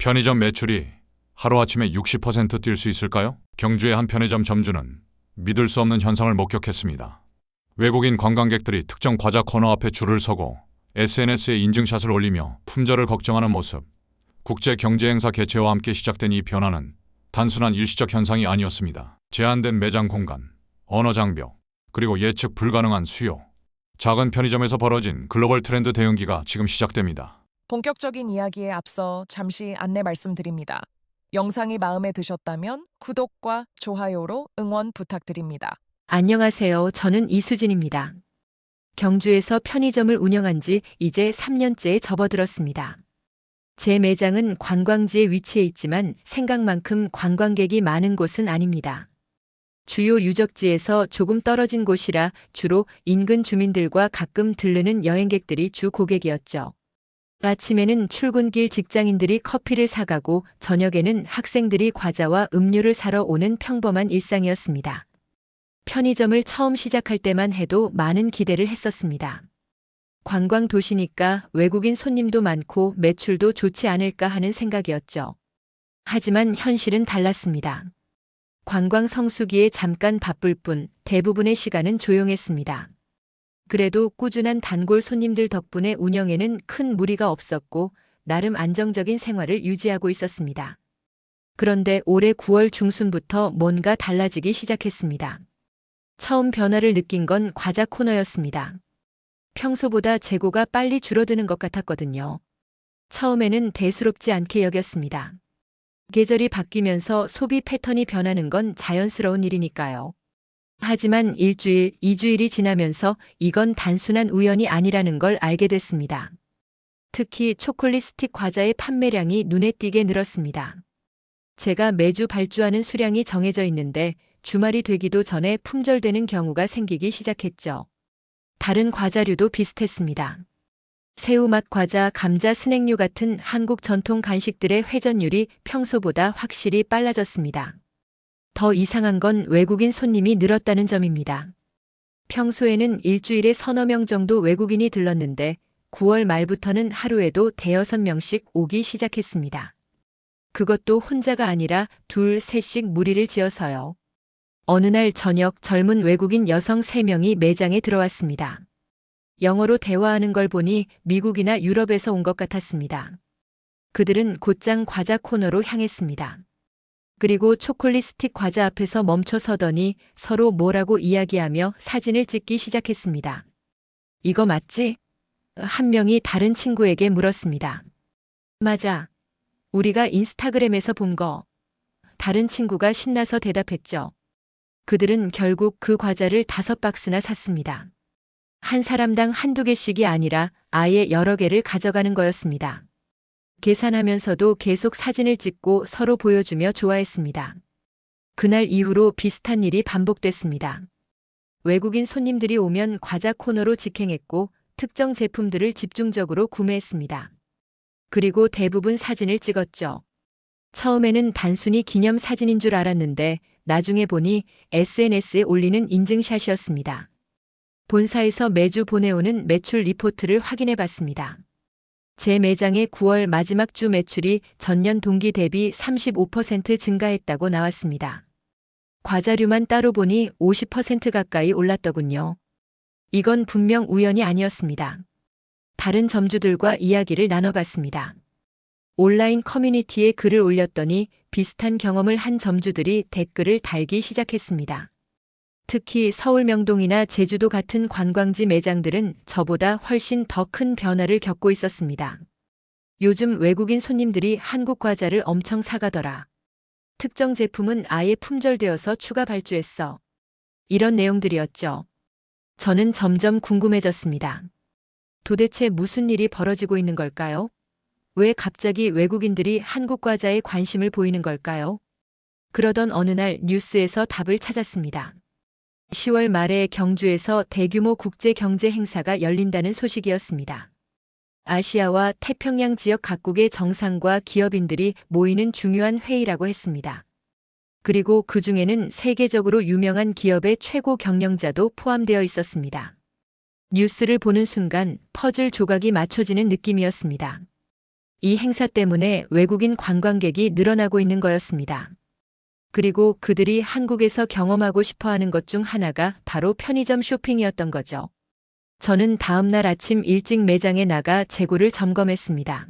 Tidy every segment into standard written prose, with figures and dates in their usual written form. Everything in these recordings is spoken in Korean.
편의점 매출이 하루아침에 60% 뛸 수 있을까요? 경주의 한 편의점 점주는 믿을 수 없는 현상을 목격했습니다. 외국인 관광객들이 특정 과자 코너 앞에 줄을 서고 SNS에 인증샷을 올리며 품절을 걱정하는 모습. 국제경제행사 개최와 함께 시작된 이 변화는 단순한 일시적 현상이 아니었습니다. 제한된 매장 공간, 언어 장벽, 그리고 예측 불가능한 수요. 작은 편의점에서 벌어진 글로벌 트렌드 대응기가 지금 시작됩니다. 본격적인 이야기에 앞서 잠시 안내 말씀드립니다. 영상이 마음에 드셨다면 구독과 좋아요로 응원 부탁드립니다. 안녕하세요. 저는 이수진입니다. 경주에서 편의점을 운영한 지 이제 3년째에 접어들었습니다. 제 매장은 관광지에 위치해 있지만 생각만큼 관광객이 많은 곳은 아닙니다. 주요 유적지에서 조금 떨어진 곳이라 주로 인근 주민들과 가끔 들르는 여행객들이 주 고객이었죠. 아침에는 출근길 직장인들이 커피를 사가고 저녁에는 학생들이 과자와 음료를 사러 오는 평범한 일상이었습니다. 편의점을 처음 시작할 때만 해도 많은 기대를 했었습니다. 관광 도시니까 외국인 손님도 많고 매출도 좋지 않을까 하는 생각이었죠. 하지만 현실은 달랐습니다. 관광 성수기에 잠깐 바쁠 뿐 대부분의 시간은 조용했습니다. 그래도 꾸준한 단골 손님들 덕분에 운영에는 큰 무리가 없었고 나름 안정적인 생활을 유지하고 있었습니다. 그런데 올해 9월 중순부터 뭔가 달라지기 시작했습니다. 처음 변화를 느낀 건 과자 코너였습니다. 평소보다 재고가 빨리 줄어드는 것 같았거든요. 처음에는 대수롭지 않게 여겼습니다. 계절이 바뀌면서 소비 패턴이 변하는 건 자연스러운 일이니까요. 하지만 일주일, 2주일이 지나면서 이건 단순한 우연이 아니라는 걸 알게 됐습니다. 특히 초콜릿 스틱 과자의 판매량이 눈에 띄게 늘었습니다. 제가 매주 발주하는 수량이 정해져 있는데 주말이 되기도 전에 품절되는 경우가 생기기 시작했죠. 다른 과자류도 비슷했습니다. 새우맛 과자, 감자 스낵류 같은 한국 전통 간식들의 회전율이 평소보다 확실히 빨라졌습니다. 더 이상한 건 외국인 손님이 늘었다는 점입니다. 평소에는 일주일에 서너 명 정도 외국인이 들렀는데 9월 말부터는 하루에도 대여섯 명씩 오기 시작했습니다. 그것도 혼자가 아니라 둘, 셋씩 무리를 지어서요. 어느 날 저녁 젊은 외국인 여성 3명이 매장에 들어왔습니다. 영어로 대화하는 걸 보니 미국이나 유럽에서 온 것 같았습니다. 그들은 곧장 과자 코너로 향했습니다. 그리고 초콜릿 스틱 과자 앞에서 멈춰 서더니 서로 뭐라고 이야기하며 사진을 찍기 시작했습니다. 이거 맞지? 한 명이 다른 친구에게 물었습니다. 맞아. 우리가 인스타그램에서 본 거. 다른 친구가 신나서 대답했죠. 그들은 결국 그 과자를 5박스나 샀습니다. 한 사람당 한두 개씩이 아니라 아예 여러 개를 가져가는 거였습니다. 계산하면서도 계속 사진을 찍고 서로 보여주며 좋아했습니다. 그날 이후로 비슷한 일이 반복됐습니다. 외국인 손님들이 오면 과자 코너로 직행했고 특정 제품들을 집중적으로 구매했습니다. 그리고 대부분 사진을 찍었죠. 처음에는 단순히 기념 사진인 줄 알았는데 나중에 보니 SNS에 올리는 인증샷이었습니다. 본사에서 매주 보내오는 매출 리포트를 확인해 봤습니다. 제 매장의 9월 마지막 주 매출이 전년 동기 대비 35% 증가했다고 나왔습니다. 과자류만 따로 보니 50% 가까이 올랐더군요. 이건 분명 우연이 아니었습니다. 다른 점주들과 이야기를 나눠봤습니다. 온라인 커뮤니티에 글을 올렸더니 비슷한 경험을 한 점주들이 댓글을 달기 시작했습니다. 특히 서울 명동이나 제주도 같은 관광지 매장들은 저보다 훨씬 더 큰 변화를 겪고 있었습니다. 요즘 외국인 손님들이 한국 과자를 엄청 사가더라. 특정 제품은 아예 품절되어서 추가 발주했어. 이런 내용들이었죠. 저는 점점 궁금해졌습니다. 도대체 무슨 일이 벌어지고 있는 걸까요? 왜 갑자기 외국인들이 한국 과자에 관심을 보이는 걸까요? 그러던 어느 날 뉴스에서 답을 찾았습니다. 10월 말에 경주에서 대규모 국제 경제 행사가 열린다는 소식이었습니다. 아시아와 태평양 지역 각국의 정상과 기업인들이 모이는 중요한 회의라고 했습니다. 그리고 그 중에는 세계적으로 유명한 기업의 최고 경영자도 포함되어 있었습니다. 뉴스를 보는 순간 퍼즐 조각이 맞춰지는 느낌이었습니다. 이 행사 때문에 외국인 관광객이 늘어나고 있는 거였습니다. 그리고 그들이 한국에서 경험하고 싶어 하는 것 중 하나가 바로 편의점 쇼핑이었던 거죠. 저는 다음 날 아침 일찍 매장에 나가 재고를 점검했습니다.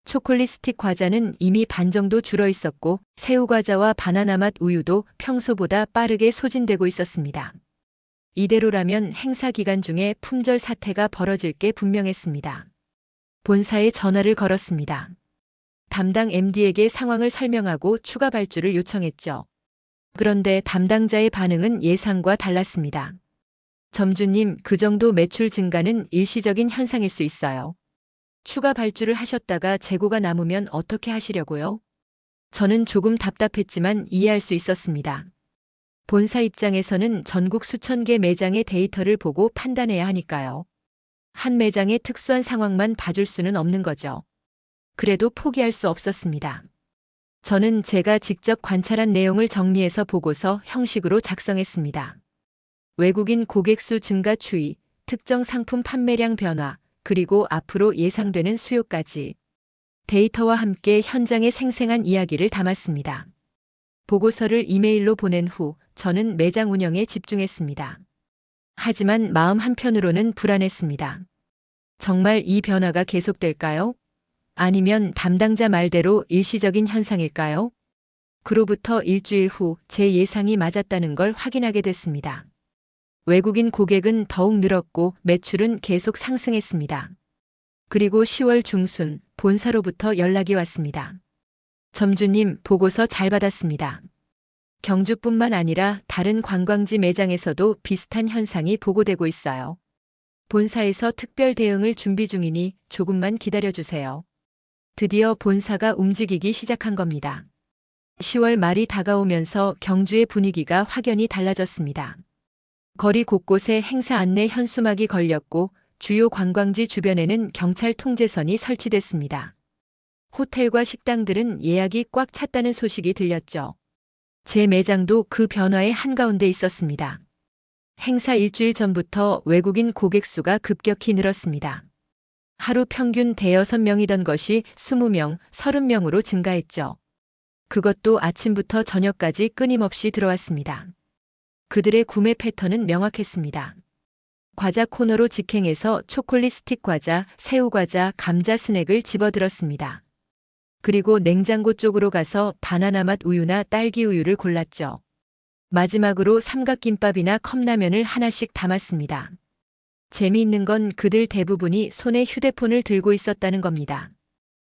초콜릿 스틱 과자는 이미 반 정도 줄어 있었고 새우 과자와 바나나 맛 우유도 평소보다 빠르게 소진되고 있었습니다. 이대로라면 행사 기간 중에 품절 사태가 벌어질 게 분명했습니다. 본사에 전화를 걸었습니다. 담당 MD에게 상황을 설명하고 추가 발주를 요청했죠. 그런데 담당자의 반응은 예상과 달랐습니다. 점주님, 그 정도 매출 증가는 일시적인 현상일 수 있어요. 추가 발주를 하셨다가 재고가 남으면 어떻게 하시려고요? 저는 조금 답답했지만 이해할 수 있었습니다. 본사 입장에서는 전국 수천 개 매장의 데이터를 보고 판단해야 하니까요. 한 매장의 특수한 상황만 봐줄 수는 없는 거죠. 그래도 포기할 수 없었습니다. 저는 제가 직접 관찰한 내용을 정리해서 보고서 형식으로 작성했습니다. 외국인 고객 수 증가 추이, 특정 상품 판매량 변화, 그리고 앞으로 예상되는 수요까지 데이터와 함께 현장의 생생한 이야기를 담았습니다. 보고서를 이메일로 보낸 후 저는 매장 운영에 집중했습니다. 하지만 마음 한편으로는 불안했습니다. 정말 이 변화가 계속될까요? 아니면 담당자 말대로 일시적인 현상일까요? 그로부터 일주일 후 제 예상이 맞았다는 걸 확인하게 됐습니다. 외국인 고객은 더욱 늘었고 매출은 계속 상승했습니다. 그리고 10월 중순 본사로부터 연락이 왔습니다. 점주님, 보고서 잘 받았습니다. 경주뿐만 아니라 다른 관광지 매장에서도 비슷한 현상이 보고되고 있어요. 본사에서 특별 대응을 준비 중이니 조금만 기다려주세요. 드디어 본사가 움직이기 시작한 겁니다. 10월 말이 다가오면서 경주의 분위기가 확연히 달라졌습니다. 거리 곳곳에 행사 안내 현수막이 걸렸고 주요 관광지 주변에는 경찰 통제선이 설치됐습니다. 호텔과 식당들은 예약이 꽉 찼다는 소식이 들렸죠. 제 매장도 그 변화의 한가운데 있었습니다. 행사 일주일 전부터 외국인 고객 수가 급격히 늘었습니다. 하루 평균 대여섯 명이던 것이 20명, 30명으로 증가했죠. 그것도 아침부터 저녁까지 끊임없이 들어왔습니다. 그들의 구매 패턴은 명확했습니다. 과자 코너로 직행해서 초콜릿 스틱 과자, 새우 과자, 감자 스낵을 집어들었습니다. 그리고 냉장고 쪽으로 가서 바나나 맛 우유나 딸기 우유를 골랐죠. 마지막으로 삼각김밥이나 컵라면을 하나씩 담았습니다. 재미있는 건 그들 대부분이 손에 휴대폰을 들고 있었다는 겁니다.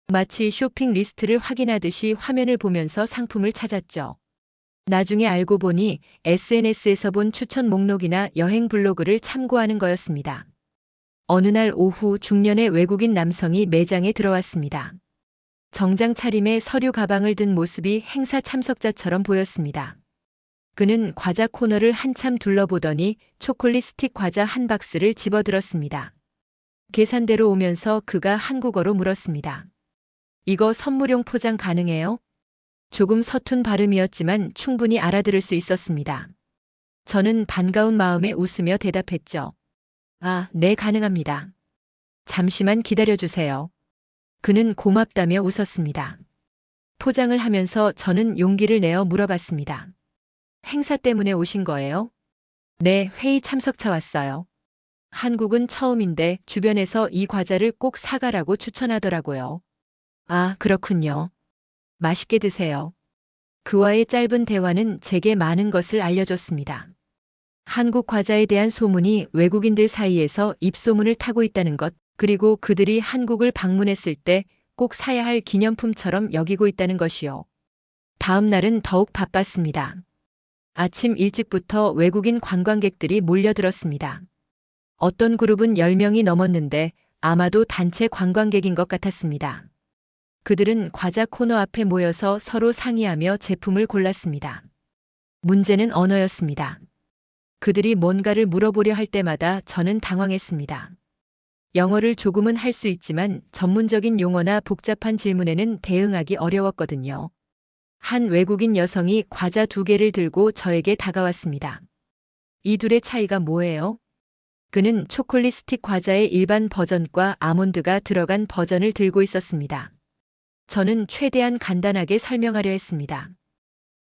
마치 쇼핑 리스트를 확인하듯이 화면을 보면서 상품을 찾았죠. 나중에 알고 보니 SNS에서 본 추천 목록이나 여행 블로그를 참고하는 거였습니다. 어느 날 오후 중년의 외국인 남성이 매장에 들어왔습니다. 정장 차림에 서류 가방을 든 모습이 행사 참석자처럼 보였습니다. 그는 과자 코너를 한참 둘러보더니 초콜릿 스틱 과자 한 박스를 집어들었습니다. 계산대로 오면서 그가 한국어로 물었습니다. 이거 선물용 포장 가능해요? 조금 서툰 발음이었지만 충분히 알아들을 수 있었습니다. 저는 반가운 마음에 웃으며 대답했죠. 아, 네, 가능합니다. 잠시만 기다려주세요. 그는 고맙다며 웃었습니다. 포장을 하면서 저는 용기를 내어 물어봤습니다. 행사 때문에 오신 거예요? 네, 회의 참석차 왔어요. 한국은 처음인데 주변에서 이 과자를 꼭 사가라고 추천하더라고요. 아, 그렇군요. 맛있게 드세요. 그와의 짧은 대화는 제게 많은 것을 알려줬습니다. 한국 과자에 대한 소문이 외국인들 사이에서 입소문을 타고 있다는 것, 그리고 그들이 한국을 방문했을 때 꼭 사야 할 기념품처럼 여기고 있다는 것이요. 다음 날은 더욱 바빴습니다. 아침 일찍부터 외국인 관광객들이 몰려들었습니다. 어떤 그룹은 10명이 넘었는데 아마도 단체 관광객인 것 같았습니다. 그들은 과자 코너 앞에 모여서 서로 상의하며 제품을 골랐습니다. 문제는 언어였습니다. 그들이 뭔가를 물어보려 할 때마다 저는 당황했습니다. 영어를 조금은 할 수 있지만 전문적인 용어나 복잡한 질문에는 대응하기 어려웠거든요. 한 외국인 여성이 과자 2개를 들고 저에게 다가왔습니다. 이 둘의 차이가 뭐예요? 그는 초콜릿 스틱 과자의 일반 버전과 아몬드가 들어간 버전을 들고 있었습니다. 저는 최대한 간단하게 설명하려 했습니다.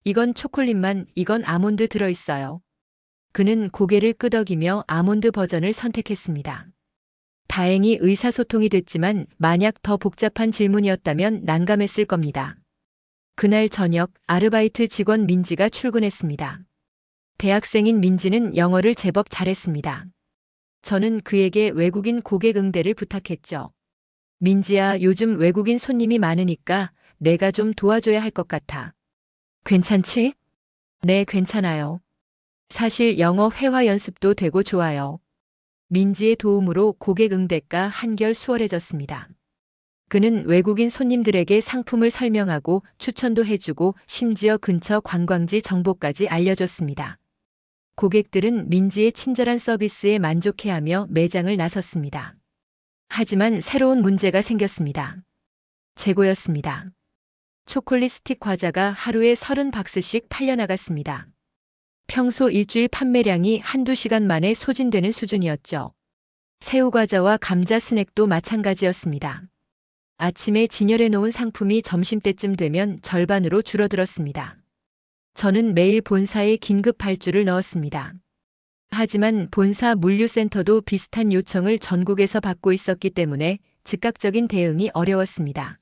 이건 초콜릿만, 이건 아몬드 들어있어요. 그는 고개를 끄덕이며 아몬드 버전을 선택했습니다. 다행히 의사소통이 됐지만 만약 더 복잡한 질문이었다면 난감했을 겁니다. 그날 저녁 아르바이트 직원 민지가 출근했습니다. 대학생인 민지는 영어를 제법 잘했습니다. 저는 그에게 외국인 고객 응대를 부탁했죠. 민지야, 요즘 외국인 손님이 많으니까 내가 좀 도와줘야 할 것 같아. 괜찮지? 네, 괜찮아요. 사실 영어 회화 연습도 되고 좋아요. 민지의 도움으로 고객 응대가 한결 수월해졌습니다. 그는 외국인 손님들에게 상품을 설명하고 추천도 해주고 심지어 근처 관광지 정보까지 알려줬습니다. 고객들은 민지의 친절한 서비스에 만족해하며 매장을 나섰습니다. 하지만 새로운 문제가 생겼습니다. 재고였습니다. 초콜릿 스틱 과자가 하루에 30박스씩 팔려나갔습니다. 평소 일주일 판매량이 한두 시간 만에 소진되는 수준이었죠. 새우과자와 감자 스낵도 마찬가지였습니다. 아침에 진열해 놓은 상품이 점심때쯤 되면 절반으로 줄어들었습니다. 저는 매일 본사에 긴급 발주를 넣었습니다. 하지만 본사 물류센터도 비슷한 요청을 전국에서 받고 있었기 때문에 즉각적인 대응이 어려웠습니다.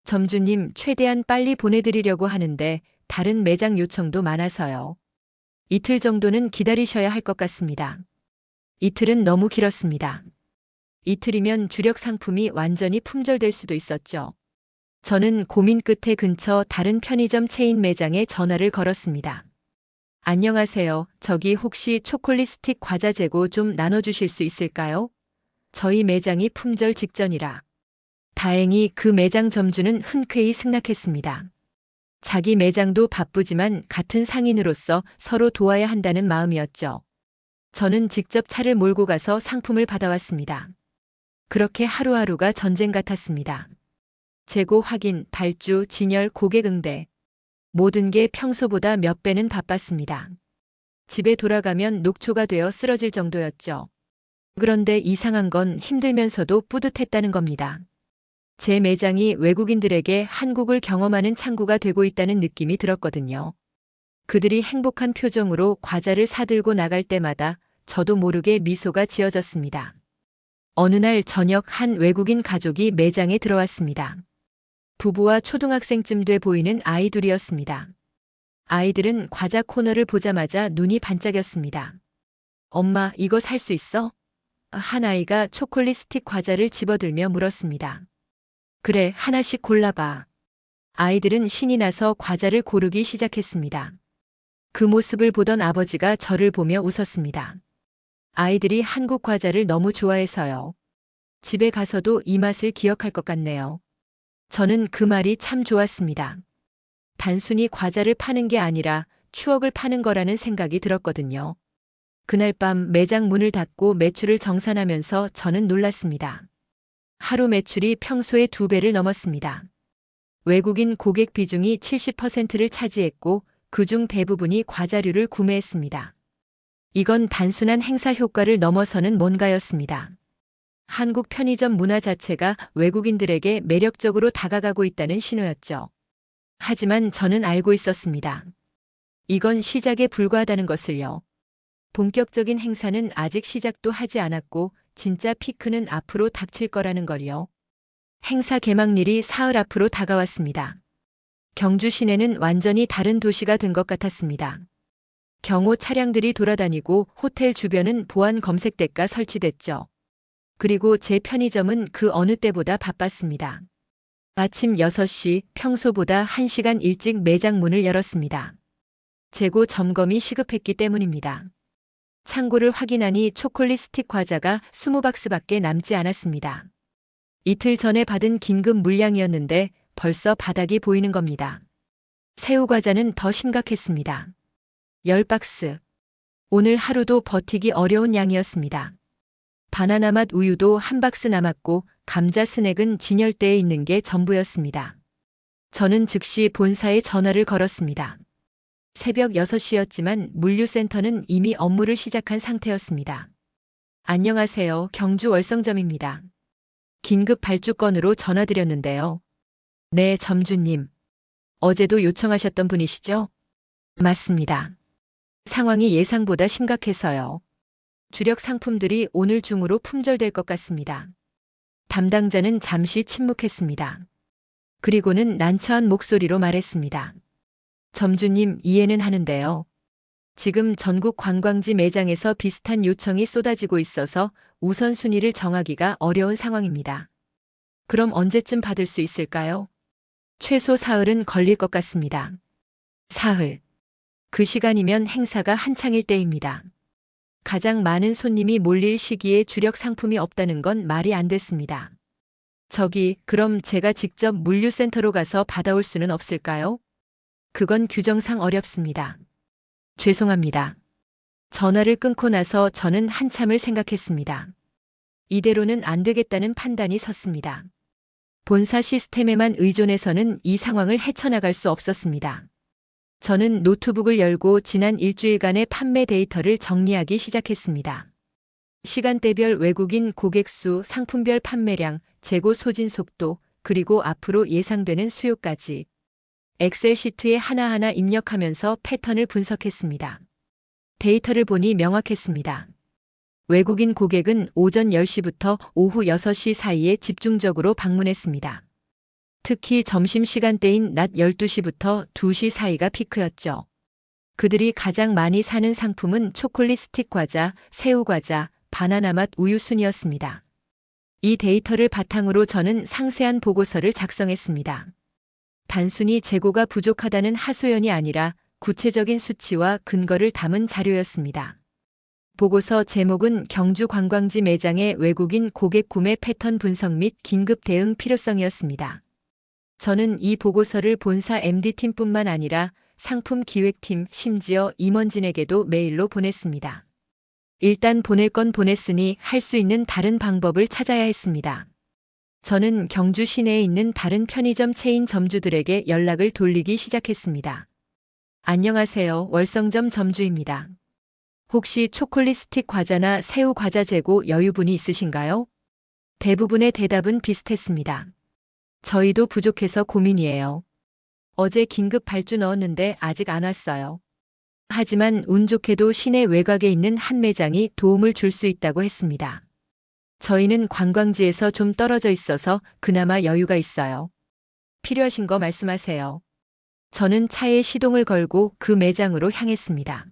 점주님, 최대한 빨리 보내드리려고 하는데 다른 매장 요청도 많아서요. 이틀 정도는 기다리셔야 할 것 같습니다. 이틀은 너무 길었습니다. 이틀이면 주력 상품이 완전히 품절될 수도 있었죠. 저는 고민 끝에 근처 다른 편의점 체인 매장에 전화를 걸었습니다. 안녕하세요. 저기 혹시 초콜릿 스틱 과자 재고 좀 나눠주실 수 있을까요? 저희 매장이 품절 직전이라. 다행히 그 매장 점주는 흔쾌히 승낙했습니다. 자기 매장도 바쁘지만 같은 상인으로서 서로 도와야 한다는 마음이었죠. 저는 직접 차를 몰고 가서 상품을 받아왔습니다. 그렇게 하루하루가 전쟁 같았습니다. 재고 확인, 발주, 진열, 고객 응대. 모든 게 평소보다 몇 배는 바빴습니다. 집에 돌아가면 녹초가 되어 쓰러질 정도였죠. 그런데 이상한 건 힘들면서도 뿌듯했다는 겁니다. 제 매장이 외국인들에게 한국을 경험하는 창구가 되고 있다는 느낌이 들었거든요. 그들이 행복한 표정으로 과자를 사들고 나갈 때마다 저도 모르게 미소가 지어졌습니다. 어느 날 저녁 한 외국인 가족이 매장에 들어왔습니다. 부부와 초등학생쯤 돼 보이는 아이 둘이었습니다. 아이들은 과자 코너를 보자마자 눈이 반짝였습니다. 엄마, 이거 살 수 있어? 한 아이가 초콜릿 스틱 과자를 집어들며 물었습니다. 그래, 하나씩 골라봐. 아이들은 신이 나서 과자를 고르기 시작했습니다. 그 모습을 보던 아버지가 저를 보며 웃었습니다. 아이들이 한국 과자를 너무 좋아해서요. 집에 가서도 이 맛을 기억할 것 같네요. 저는 그 말이 참 좋았습니다. 단순히 과자를 파는 게 아니라 추억을 파는 거라는 생각이 들었거든요. 그날 밤 매장 문을 닫고 매출을 정산하면서 저는 놀랐습니다. 하루 매출이 평소의 2배를 넘었습니다. 외국인 고객 비중이 70%를 차지했고 그중 대부분이 과자류를 구매했습니다. 이건 단순한 행사 효과를 넘어서는 뭔가였습니다. 한국 편의점 문화 자체가 외국인들에게 매력적으로 다가가고 있다는 신호였죠. 하지만 저는 알고 있었습니다. 이건 시작에 불과하다는 것을요. 본격적인 행사는 아직 시작도 하지 않았고 진짜 피크는 앞으로 닥칠 거라는 걸요. 행사 개막일이 사흘 앞으로 다가왔습니다. 경주 시내는 완전히 다른 도시가 된 것 같았습니다. 경호 차량들이 돌아다니고 호텔 주변은 보안 검색대가 설치됐죠. 그리고 제 편의점은 그 어느 때보다 바빴습니다. 아침 6시, 평소보다 1시간 일찍 매장 문을 열었습니다. 재고 점검이 시급했기 때문입니다. 창고를 확인하니 초콜릿 스틱 과자가 20박스밖에 남지 않았습니다. 이틀 전에 받은 긴급 물량이었는데 벌써 바닥이 보이는 겁니다. 새우 과자는 더 심각했습니다. 10박스. 오늘 하루도 버티기 어려운 양이었습니다. 바나나 맛 우유도 1박스 남았고 감자 스낵은 진열대에 있는 게 전부였습니다. 저는 즉시 본사에 전화를 걸었습니다. 새벽 6시였지만 물류센터는 이미 업무를 시작한 상태였습니다. 안녕하세요. 경주 월성점입니다. 긴급 발주 건으로 전화드렸는데요. 네, 점주님. 어제도 요청하셨던 분이시죠? 맞습니다. 상황이 예상보다 심각해서요. 주력 상품들이 오늘 중으로 품절될 것 같습니다. 담당자는 잠시 침묵했습니다. 그리고는 난처한 목소리로 말했습니다. 점주님, 이해는 하는데요. 지금 전국 관광지 매장에서 비슷한 요청이 쏟아지고 있어서 우선순위를 정하기가 어려운 상황입니다. 그럼 언제쯤 받을 수 있을까요? 최소 사흘은 걸릴 것 같습니다. 사흘. 그 시간이면 행사가 한창일 때입니다. 가장 많은 손님이 몰릴 시기에 주력 상품이 없다는 건 말이 안 됐습니다. 그럼 제가 직접 물류센터로 가서 받아올 수는 없을까요? 그건 규정상 어렵습니다. 죄송합니다. 전화를 끊고 나서 저는 한참을 생각했습니다. 이대로는 안 되겠다는 판단이 섰습니다. 본사 시스템에만 의존해서는 이 상황을 헤쳐나갈 수 없었습니다. 저는 노트북을 열고 지난 일주일간의 판매 데이터를 정리하기 시작했습니다. 시간대별 외국인 고객 수, 상품별 판매량, 재고 소진 속도, 그리고 앞으로 예상되는 수요까지. 엑셀 시트에 하나하나 입력하면서 패턴을 분석했습니다. 데이터를 보니 명확했습니다. 외국인 고객은 오전 10시부터 오후 6시 사이에 집중적으로 방문했습니다. 특히 점심시간대인 낮 12시부터 2시 사이가 피크였죠. 그들이 가장 많이 사는 상품은 초콜릿 스틱 과자, 새우 과자, 바나나 맛 우유 순이었습니다. 이 데이터를 바탕으로 저는 상세한 보고서를 작성했습니다. 단순히 재고가 부족하다는 하소연이 아니라 구체적인 수치와 근거를 담은 자료였습니다. 보고서 제목은 경주 관광지 매장의 외국인 고객 구매 패턴 분석 및 긴급 대응 필요성이었습니다. 저는 이 보고서를 본사 MD팀뿐만 아니라 상품 기획팀, 심지어 임원진에게도 메일로 보냈습니다. 일단 보낼 건 보냈으니 할 수 있는 다른 방법을 찾아야 했습니다. 저는 경주 시내에 있는 다른 편의점 체인 점주들에게 연락을 돌리기 시작했습니다. 안녕하세요. 월성점 점주입니다. 혹시 초콜릿 스틱 과자나 새우 과자 재고 여유분이 있으신가요? 대부분의 대답은 비슷했습니다. 저희도 부족해서 고민이에요. 어제 긴급 발주 넣었는데 아직 안 왔어요. 하지만 운 좋게도 시내 외곽에 있는 한 매장이 도움을 줄 수 있다고 했습니다. 저희는 관광지에서 좀 떨어져 있어서 그나마 여유가 있어요. 필요하신 거 말씀하세요. 저는 차에 시동을 걸고 그 매장으로 향했습니다.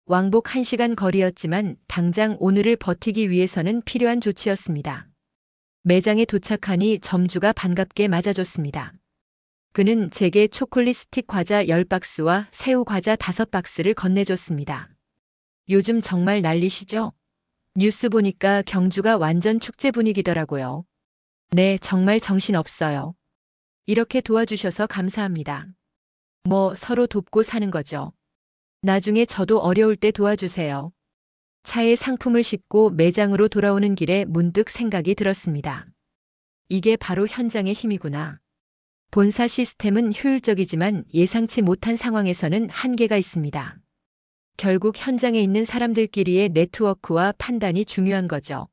왕복 1시간 거리였지만 당장 오늘을 버티기 위해서는 필요한 조치였습니다. 매장에 도착하니 점주가 반갑게 맞아줬습니다. 그는 제게 초콜릿 스틱 과자 10박스와 새우 과자 5박스를 건네줬습니다. 요즘 정말 난리시죠? 뉴스 보니까 경주가 완전 축제 분위기더라고요. 네, 정말 정신없어요. 이렇게 도와주셔서 감사합니다. 서로 돕고 사는 거죠. 나중에 저도 어려울 때 도와주세요. 차에 상품을 싣고 매장으로 돌아오는 길에 문득 생각이 들었습니다. 이게 바로 현장의 힘이구나. 본사 시스템은 효율적이지만 예상치 못한 상황에서는 한계가 있습니다. 결국 현장에 있는 사람들끼리의 네트워크와 판단이 중요한 거죠.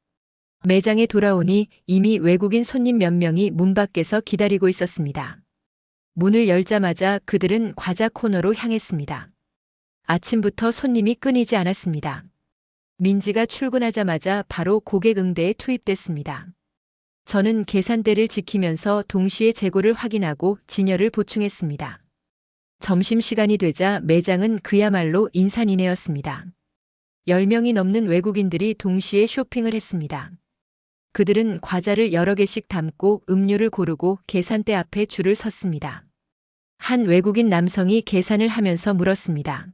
매장에 돌아오니 이미 외국인 손님 몇 명이 문 밖에서 기다리고 있었습니다. 문을 열자마자 그들은 과자 코너로 향했습니다. 아침부터 손님이 끊이지 않았습니다. 민지가 출근하자마자 바로 고객 응대에 투입됐습니다. 저는 계산대를 지키면서 동시에 재고를 확인하고 진열을 보충했습니다. 점심시간이 되자 매장은 그야말로 인산인해였습니다. 10명이 넘는 외국인들이 동시에 쇼핑을 했습니다. 그들은 과자를 여러 개씩 담고 음료를 고르고 계산대 앞에 줄을 섰습니다. 한 외국인 남성이 계산을 하면서 물었습니다.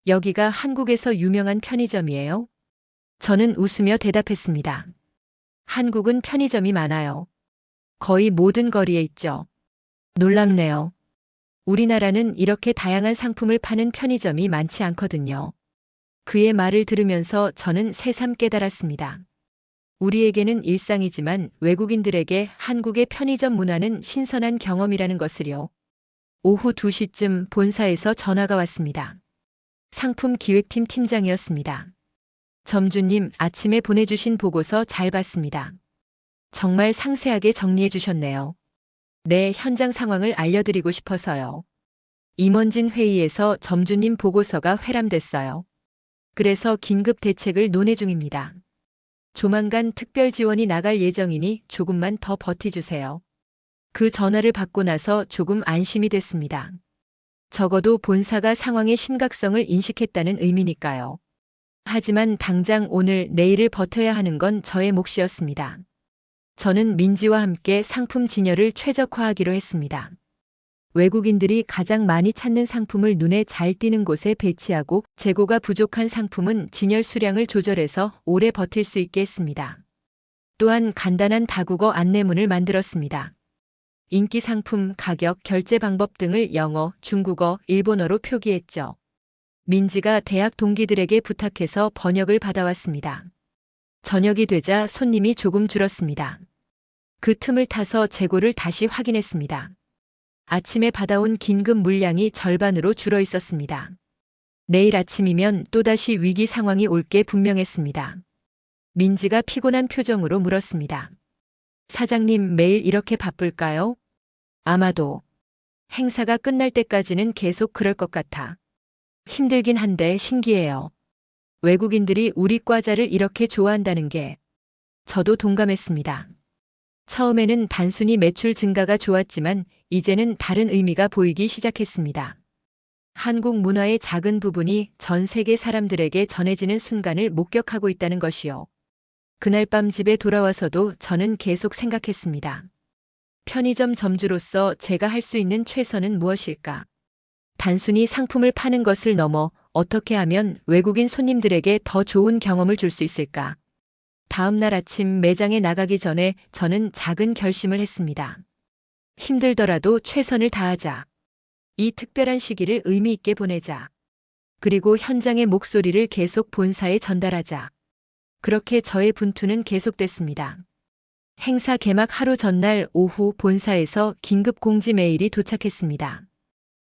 여기가 한국에서 유명한 편의점이에요? 저는 웃으며 대답했습니다. 한국은 편의점이 많아요. 거의 모든 거리에 있죠. 놀랍네요. 우리나라는 이렇게 다양한 상품을 파는 편의점이 많지 않거든요. 그의 말을 들으면서 저는 새삼 깨달았습니다. 우리에게는 일상이지만 외국인들에게 한국의 편의점 문화는 신선한 경험이라는 것을요. 오후 2시쯤 본사에서 전화가 왔습니다. 상품 기획팀 팀장이었습니다. 점주님, 아침에 보내주신 보고서 잘 봤습니다. 정말 상세하게 정리해 주셨네요. 네, 현장 상황을 알려드리고 싶어서요. 임원진 회의에서 점주님 보고서가 회람됐어요. 그래서 긴급 대책을 논의 중입니다. 조만간 특별 지원이 나갈 예정이니 조금만 더 버티주세요. 그 전화를 받고 나서 조금 안심이 됐습니다. 적어도 본사가 상황의 심각성을 인식했다는 의미니까요. 하지만 당장 오늘, 내일을 버텨야 하는 건 저의 몫이었습니다. 저는 민지와 함께 상품 진열을 최적화하기로 했습니다. 외국인들이 가장 많이 찾는 상품을 눈에 잘 띄는 곳에 배치하고 재고가 부족한 상품은 진열 수량을 조절해서 오래 버틸 수 있게 했습니다. 또한 간단한 다국어 안내문을 만들었습니다. 인기 상품, 가격, 결제 방법 등을 영어, 중국어, 일본어로 표기했죠. 민지가 대학 동기들에게 부탁해서 번역을 받아왔습니다. 저녁이 되자 손님이 조금 줄었습니다. 그 틈을 타서 재고를 다시 확인했습니다. 아침에 받아온 긴급 물량이 절반으로 줄어 있었습니다. 내일 아침이면 또다시 위기 상황이 올 게 분명했습니다. 민지가 피곤한 표정으로 물었습니다. 사장님, 매일 이렇게 바쁠까요? 아마도. 행사가 끝날 때까지는 계속 그럴 것 같아. 힘들긴 한데 신기해요. 외국인들이 우리 과자를 이렇게 좋아한다는 게. 저도 동감했습니다. 처음에는 단순히 매출 증가가 좋았지만 이제는 다른 의미가 보이기 시작했습니다. 한국 문화의 작은 부분이 전 세계 사람들에게 전해지는 순간을 목격하고 있다는 것이요. 그날 밤 집에 돌아와서도 저는 계속 생각했습니다. 편의점 점주로서 제가 할 수 있는 최선은 무엇일까? 단순히 상품을 파는 것을 넘어 어떻게 하면 외국인 손님들에게 더 좋은 경험을 줄 수 있을까? 다음 날 아침 매장에 나가기 전에 저는 작은 결심을 했습니다. 힘들더라도 최선을 다하자. 이 특별한 시기를 의미 있게 보내자. 그리고 현장의 목소리를 계속 본사에 전달하자. 그렇게 저의 분투는 계속됐습니다. 행사 개막 하루 전날 오후 본사에서 긴급 공지 메일이 도착했습니다.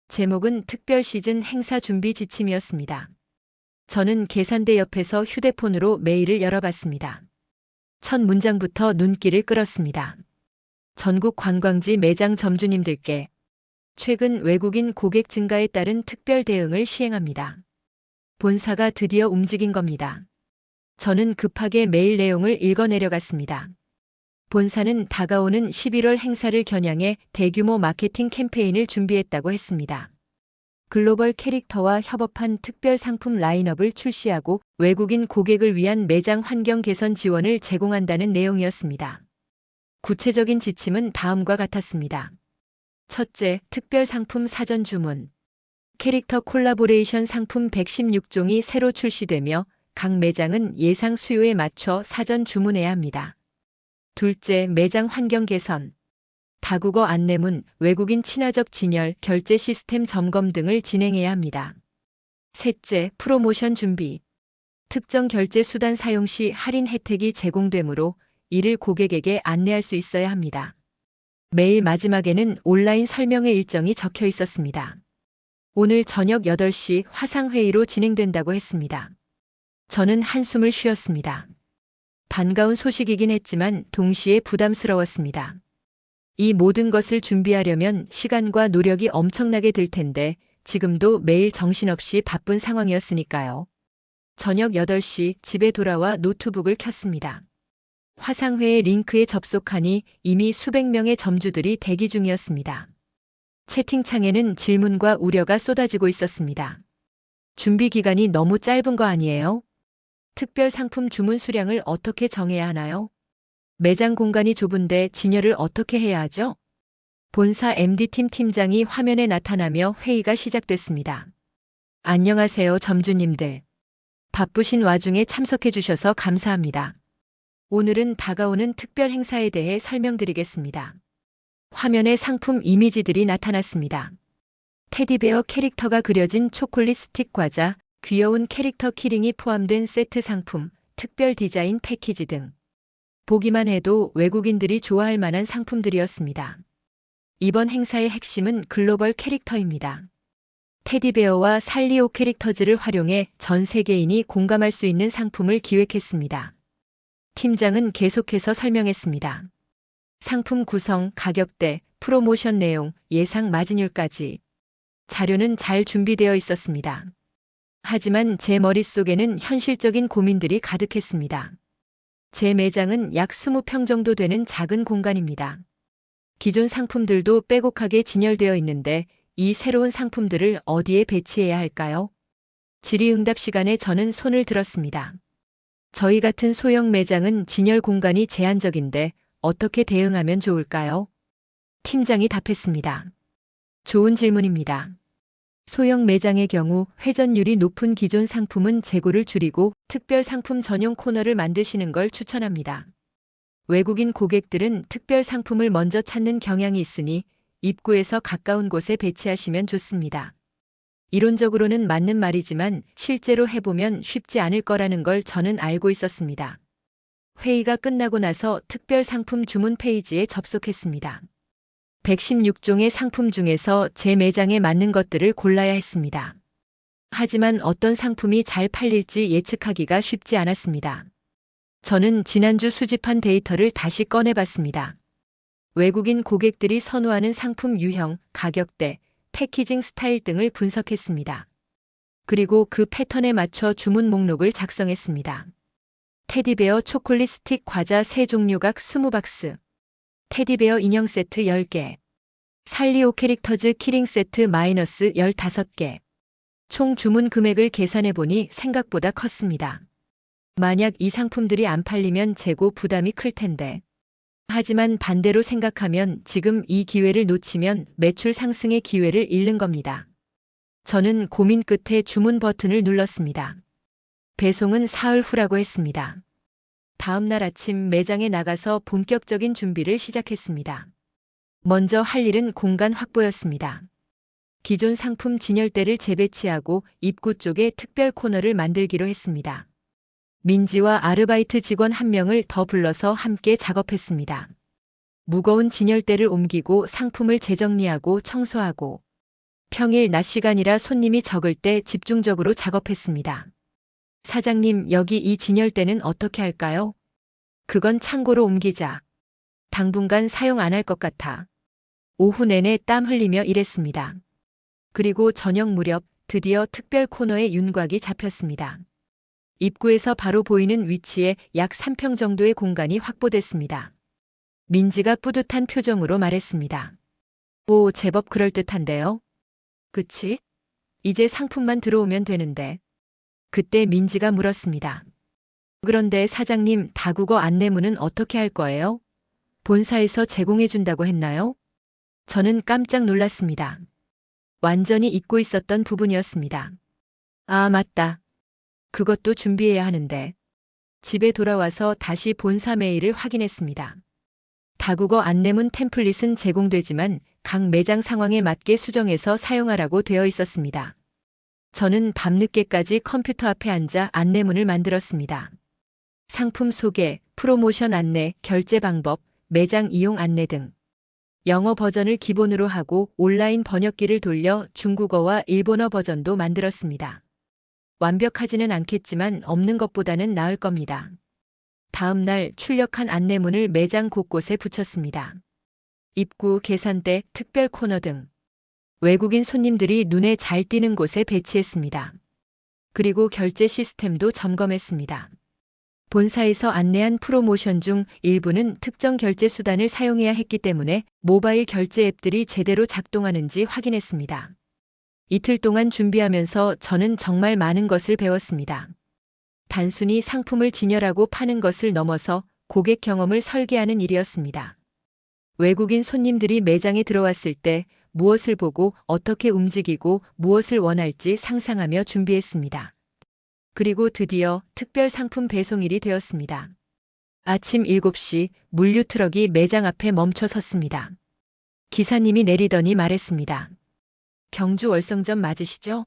제목은 특별 시즌 행사 준비 지침이었습니다. 저는 계산대 옆에서 휴대폰으로 메일을 열어봤습니다. 첫 문장부터 눈길을 끌었습니다. 전국 관광지 매장 점주님들께 최근 외국인 고객 증가에 따른 특별 대응을 시행합니다. 본사가 드디어 움직인 겁니다. 저는 급하게 메일 내용을 읽어 내려갔습니다. 본사는 다가오는 11월 행사를 겨냥해 대규모 마케팅 캠페인을 준비했다고 했습니다. 글로벌 캐릭터와 협업한 특별 상품 라인업을 출시하고 외국인 고객을 위한 매장 환경 개선 지원을 제공한다는 내용이었습니다. 구체적인 지침은 다음과 같았습니다. 첫째, 특별 상품 사전 주문. 캐릭터 콜라보레이션 상품 116종이 새로 출시되며 각 매장은 예상 수요에 맞춰 사전 주문해야 합니다. 둘째, 매장 환경 개선. 다국어 안내문, 외국인 친화적 진열, 결제 시스템 점검 등을 진행해야 합니다. 셋째, 프로모션 준비. 특정 결제 수단 사용 시 할인 혜택이 제공되므로 이를 고객에게 안내할 수 있어야 합니다. 메일 마지막에는 온라인 설명회 일정이 적혀 있었습니다. 오늘 저녁 8시 화상회의로 진행된다고 했습니다. 저는 한숨을 쉬었습니다. 반가운 소식이긴 했지만 동시에 부담스러웠습니다. 이 모든 것을 준비하려면 시간과 노력이 엄청나게 들 텐데 지금도 매일 정신없이 바쁜 상황이었으니까요. 저녁 8시 집에 돌아와 노트북을 켰습니다. 화상회의 링크에 접속하니 이미 수백 명의 점주들이 대기 중이었습니다. 채팅창에는 질문과 우려가 쏟아지고 있었습니다. 준비 기간이 너무 짧은 거 아니에요? 특별 상품 주문 수량을 어떻게 정해야 하나요? 매장 공간이 좁은데 진열을 어떻게 해야 하죠? 본사 MD팀 팀장이 화면에 나타나며 회의가 시작됐습니다. 안녕하세요, 점주님들. 바쁘신 와중에 참석해 주셔서 감사합니다. 오늘은 다가오는 특별 행사에 대해 설명드리겠습니다. 화면에 상품 이미지들이 나타났습니다. 테디베어 캐릭터가 그려진 초콜릿 스틱 과자, 귀여운 캐릭터 키링이 포함된 세트 상품, 특별 디자인 패키지 등. 보기만 해도 외국인들이 좋아할 만한 상품들이었습니다. 이번 행사의 핵심은 글로벌 캐릭터입니다. 테디베어와 살리오 캐릭터즈를 활용해 전 세계인이 공감할 수 있는 상품을 기획했습니다. 팀장은 계속해서 설명했습니다. 상품 구성, 가격대, 프로모션 내용, 예상 마진율까지. 자료는 잘 준비되어 있었습니다. 하지만 제 머릿속에는 현실적인 고민들이 가득했습니다. 제 매장은 약 20평 정도 되는 작은 공간입니다. 기존 상품들도 빼곡하게 진열되어 있는데 이 새로운 상품들을 어디에 배치해야 할까요? 질의응답 시간에 저는 손을 들었습니다. 저희 같은 소형 매장은 진열 공간이 제한적인데 어떻게 대응하면 좋을까요? 팀장이 답했습니다. 좋은 질문입니다. 소형 매장의 경우 회전율이 높은 기존 상품은 재고를 줄이고 특별 상품 전용 코너를 만드시는 걸 추천합니다. 외국인 고객들은 특별 상품을 먼저 찾는 경향이 있으니 입구에서 가까운 곳에 배치하시면 좋습니다. 이론적으로는 맞는 말이지만 실제로 해보면 쉽지 않을 거라는 걸 저는 알고 있었습니다. 회의가 끝나고 나서 특별 상품 주문 페이지에 접속했습니다. 116종의 상품 중에서 제 매장에 맞는 것들을 골라야 했습니다. 하지만 어떤 상품이 잘 팔릴지 예측하기가 쉽지 않았습니다. 저는 지난주 수집한 데이터를 다시 꺼내봤습니다. 외국인 고객들이 선호하는 상품 유형, 가격대, 패키징 스타일 등을 분석했습니다. 그리고 그 패턴에 맞춰 주문 목록을 작성했습니다. 테디베어 초콜릿 스틱 과자 3종류 각 20박스. 테디베어 인형 세트 10개. 살리오 캐릭터즈 키링 세트 마이너스 15개. 총 주문 금액을 계산해보니 생각보다 컸습니다. 만약 이 상품들이 안 팔리면 재고 부담이 클 텐데. 하지만 반대로 생각하면 지금 이 기회를 놓치면 매출 상승의 기회를 잃는 겁니다. 저는 고민 끝에 주문 버튼을 눌렀습니다. 배송은 사흘 후라고 했습니다. 다음 날 아침 매장에 나가서 본격적인 준비를 시작했습니다. 먼저 할 일은 공간 확보였습니다. 기존 상품 진열대를 재배치하고 입구 쪽에 특별 코너를 만들기로 했습니다. 민지와 아르바이트 직원 1명을 더 불러서 함께 작업했습니다. 무거운 진열대를 옮기고 상품을 재정리하고 청소하고 평일 낮 시간이라 손님이 적을 때 집중적으로 작업했습니다. 사장님, 여기 이 진열대는 어떻게 할까요? 그건 창고로 옮기자. 당분간 사용 안 할 것 같아. 오후 내내 땀 흘리며 일했습니다. 그리고 저녁 무렵 드디어 특별 코너에 윤곽이 잡혔습니다. 입구에서 바로 보이는 위치에 약 3평 정도의 공간이 확보됐습니다. 민지가 뿌듯한 표정으로 말했습니다. 오, 제법 그럴듯한데요? 그치? 이제 상품만 들어오면 되는데. 그때 민지가 물었습니다. 그런데 사장님, 다국어 안내문은 어떻게 할 거예요? 본사에서 제공해준다고 했나요? 저는 깜짝 놀랐습니다. 완전히 잊고 있었던 부분이었습니다. 아, 맞다. 그것도 준비해야 하는데. 집에 돌아와서 다시 본사 메일을 확인했습니다. 다국어 안내문 템플릿은 제공되지만 각 매장 상황에 맞게 수정해서 사용하라고 되어 있었습니다. 저는 밤늦게까지 컴퓨터 앞에 앉아 안내문을 만들었습니다. 상품 소개, 프로모션 안내, 결제 방법, 매장 이용 안내 등. 영어 버전을 기본으로 하고 온라인 번역기를 돌려 중국어와 일본어 버전도 만들었습니다. 완벽하지는 않겠지만 없는 것보다는 나을 겁니다. 다음 날 출력한 안내문을 매장 곳곳에 붙였습니다. 입구, 계산대, 특별 코너 등. 외국인 손님들이 눈에 잘 띄는 곳에 배치했습니다. 그리고 결제 시스템도 점검했습니다. 본사에서 안내한 프로모션 중 일부는 특정 결제 수단을 사용해야 했기 때문에 모바일 결제 앱들이 제대로 작동하는지 확인했습니다. 이틀 동안 준비하면서 저는 정말 많은 것을 배웠습니다. 단순히 상품을 진열하고 파는 것을 넘어서 고객 경험을 설계하는 일이었습니다. 외국인 손님들이 매장에 들어왔을 때 무엇을 보고 어떻게 움직이고 무엇을 원할지 상상하며 준비했습니다. 그리고 드디어 특별 상품 배송일이 되었습니다. 아침 7시 물류 트럭이 매장 앞에 멈춰 섰습니다. 기사님이 내리더니 말했습니다. 경주 월성점 맞으시죠?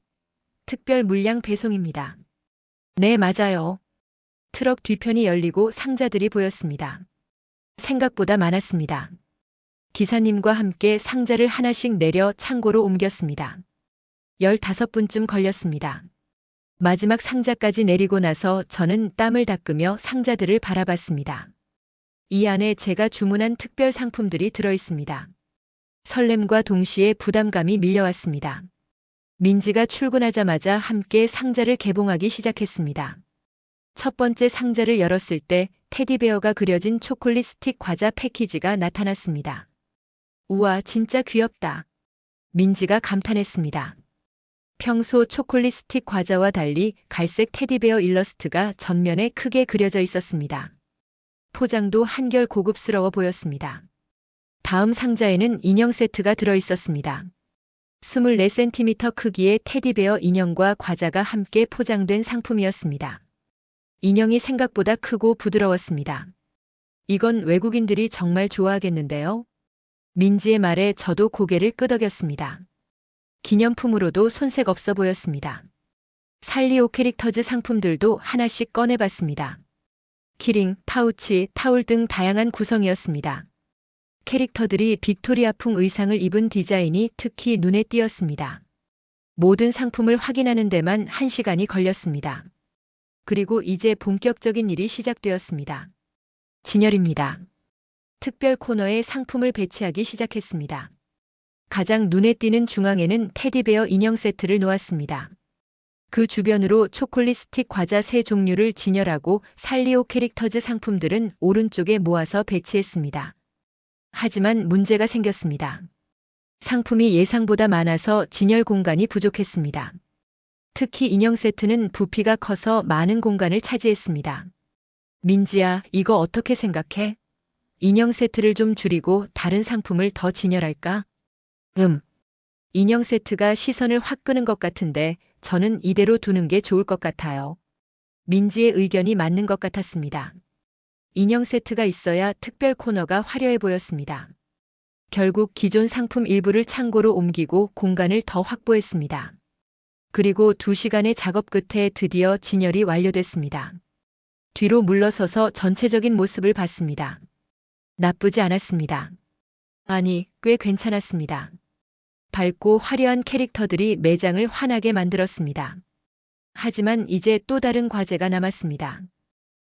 특별 물량 배송입니다. 네, 맞아요. 트럭 뒤편이 열리고 상자들이 보였습니다. 생각보다 많았습니다. 기사님과 함께 상자를 하나씩 내려 창고로 옮겼습니다. 15분쯤 걸렸습니다. 마지막 상자까지 내리고 나서 저는 땀을 닦으며 상자들을 바라봤습니다. 이 안에 제가 주문한 특별 상품들이 들어 있습니다. 설렘과 동시에 부담감이 밀려왔습니다. 민지가 출근하자마자 함께 상자를 개봉하기 시작했습니다. 첫 번째 상자를 열었을 때 테디베어가 그려진 초콜릿 스틱 과자 패키지가 나타났습니다. 우와, 진짜 귀엽다. 민지가 감탄했습니다. 평소 초콜릿 스틱 과자와 달리 갈색 테디베어 일러스트가 전면에 크게 그려져 있었습니다. 포장도 한결 고급스러워 보였습니다. 다음 상자에는 인형 세트가 들어 있었습니다. 24cm 크기의 테디베어 인형과 과자가 함께 포장된 상품이었습니다. 인형이 생각보다 크고 부드러웠습니다. 이건 외국인들이 정말 좋아하겠는데요? 민지의 말에 저도 고개를 끄덕였습니다. 기념품으로도 손색 없어 보였습니다. 살리오 캐릭터즈 상품들도 하나씩 꺼내봤습니다. 키링, 파우치, 타올 등 다양한 구성이었습니다. 캐릭터들이 빅토리아풍 의상을 입은 디자인이 특히 눈에 띄었습니다. 모든 상품을 확인하는 데만 1시간이 걸렸습니다. 그리고 이제 본격적인 일이 시작되었습니다. 진열입니다. 특별 코너에 상품을 배치하기 시작했습니다. 가장 눈에 띄는 중앙에는 테디베어 인형 세트를 놓았습니다. 그 주변으로 초콜릿 스틱 과자 3종류를 진열하고 살리오 캐릭터즈 상품들은 오른쪽에 모아서 배치했습니다. 하지만 문제가 생겼습니다. 상품이 예상보다 많아서 진열 공간이 부족했습니다. 특히 인형 세트는 부피가 커서 많은 공간을 차지했습니다. 민지야, 이거 어떻게 생각해? 인형 세트를 좀 줄이고 다른 상품을 더 진열할까? 인형 세트가 시선을 확 끄는 것 같은데 저는 이대로 두는 게 좋을 것 같아요. 민지의 의견이 맞는 것 같았습니다. 인형 세트가 있어야 특별 코너가 화려해 보였습니다. 결국 기존 상품 일부를 창고로 옮기고 공간을 더 확보했습니다. 그리고 2시간의 작업 끝에 드디어 진열이 완료됐습니다. 뒤로 물러서서 전체적인 모습을 봤습니다. 나쁘지 않았습니다. 아니, 꽤 괜찮았습니다. 밝고 화려한 캐릭터들이 매장을 환하게 만들었습니다. 하지만 이제 또 다른 과제가 남았습니다.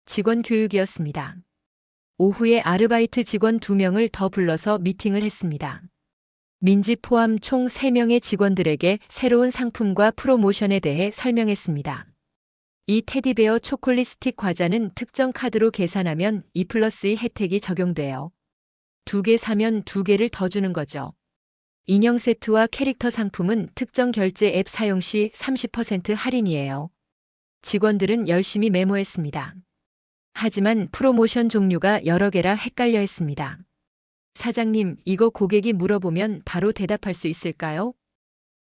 직원 교육이었습니다. 오후에 아르바이트 직원 2명을 더 불러서 미팅을 했습니다. 민지 포함 총 3명의 직원들에게 새로운 상품과 프로모션에 대해 설명했습니다. 이 테디베어 초콜릿 스틱 과자는 특정 카드로 계산하면 2+2 혜택이 적용돼요. 2개 사면 2개를 더 주는 거죠. 인형 세트와 캐릭터 상품은 특정 결제 앱 사용 시 30% 할인이에요. 직원들은 열심히 메모했습니다. 하지만 프로모션 종류가 여러 개라 헷갈려 했습니다. 사장님, 이거 고객이 물어보면 바로 대답할 수 있을까요?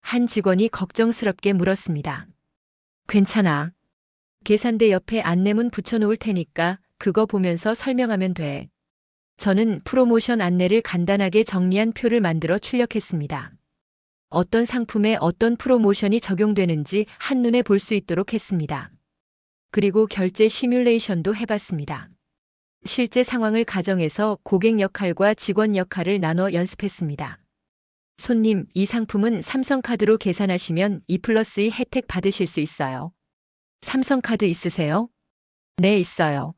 한 직원이 걱정스럽게 물었습니다. 괜찮아. 계산대 옆에 안내문 붙여놓을 테니까 그거 보면서 설명하면 돼. 저는 프로모션 안내를 간단하게 정리한 표를 만들어 출력했습니다. 어떤 상품에 어떤 프로모션이 적용되는지 한눈에 볼 수 있도록 했습니다. 그리고 결제 시뮬레이션도 해봤습니다. 실제 상황을 가정해서 고객 역할과 직원 역할을 나눠 연습했습니다. 손님, 이 상품은 삼성카드로 계산하시면 2+2 혜택 받으실 수 있어요. 삼성카드 있으세요? 네, 있어요.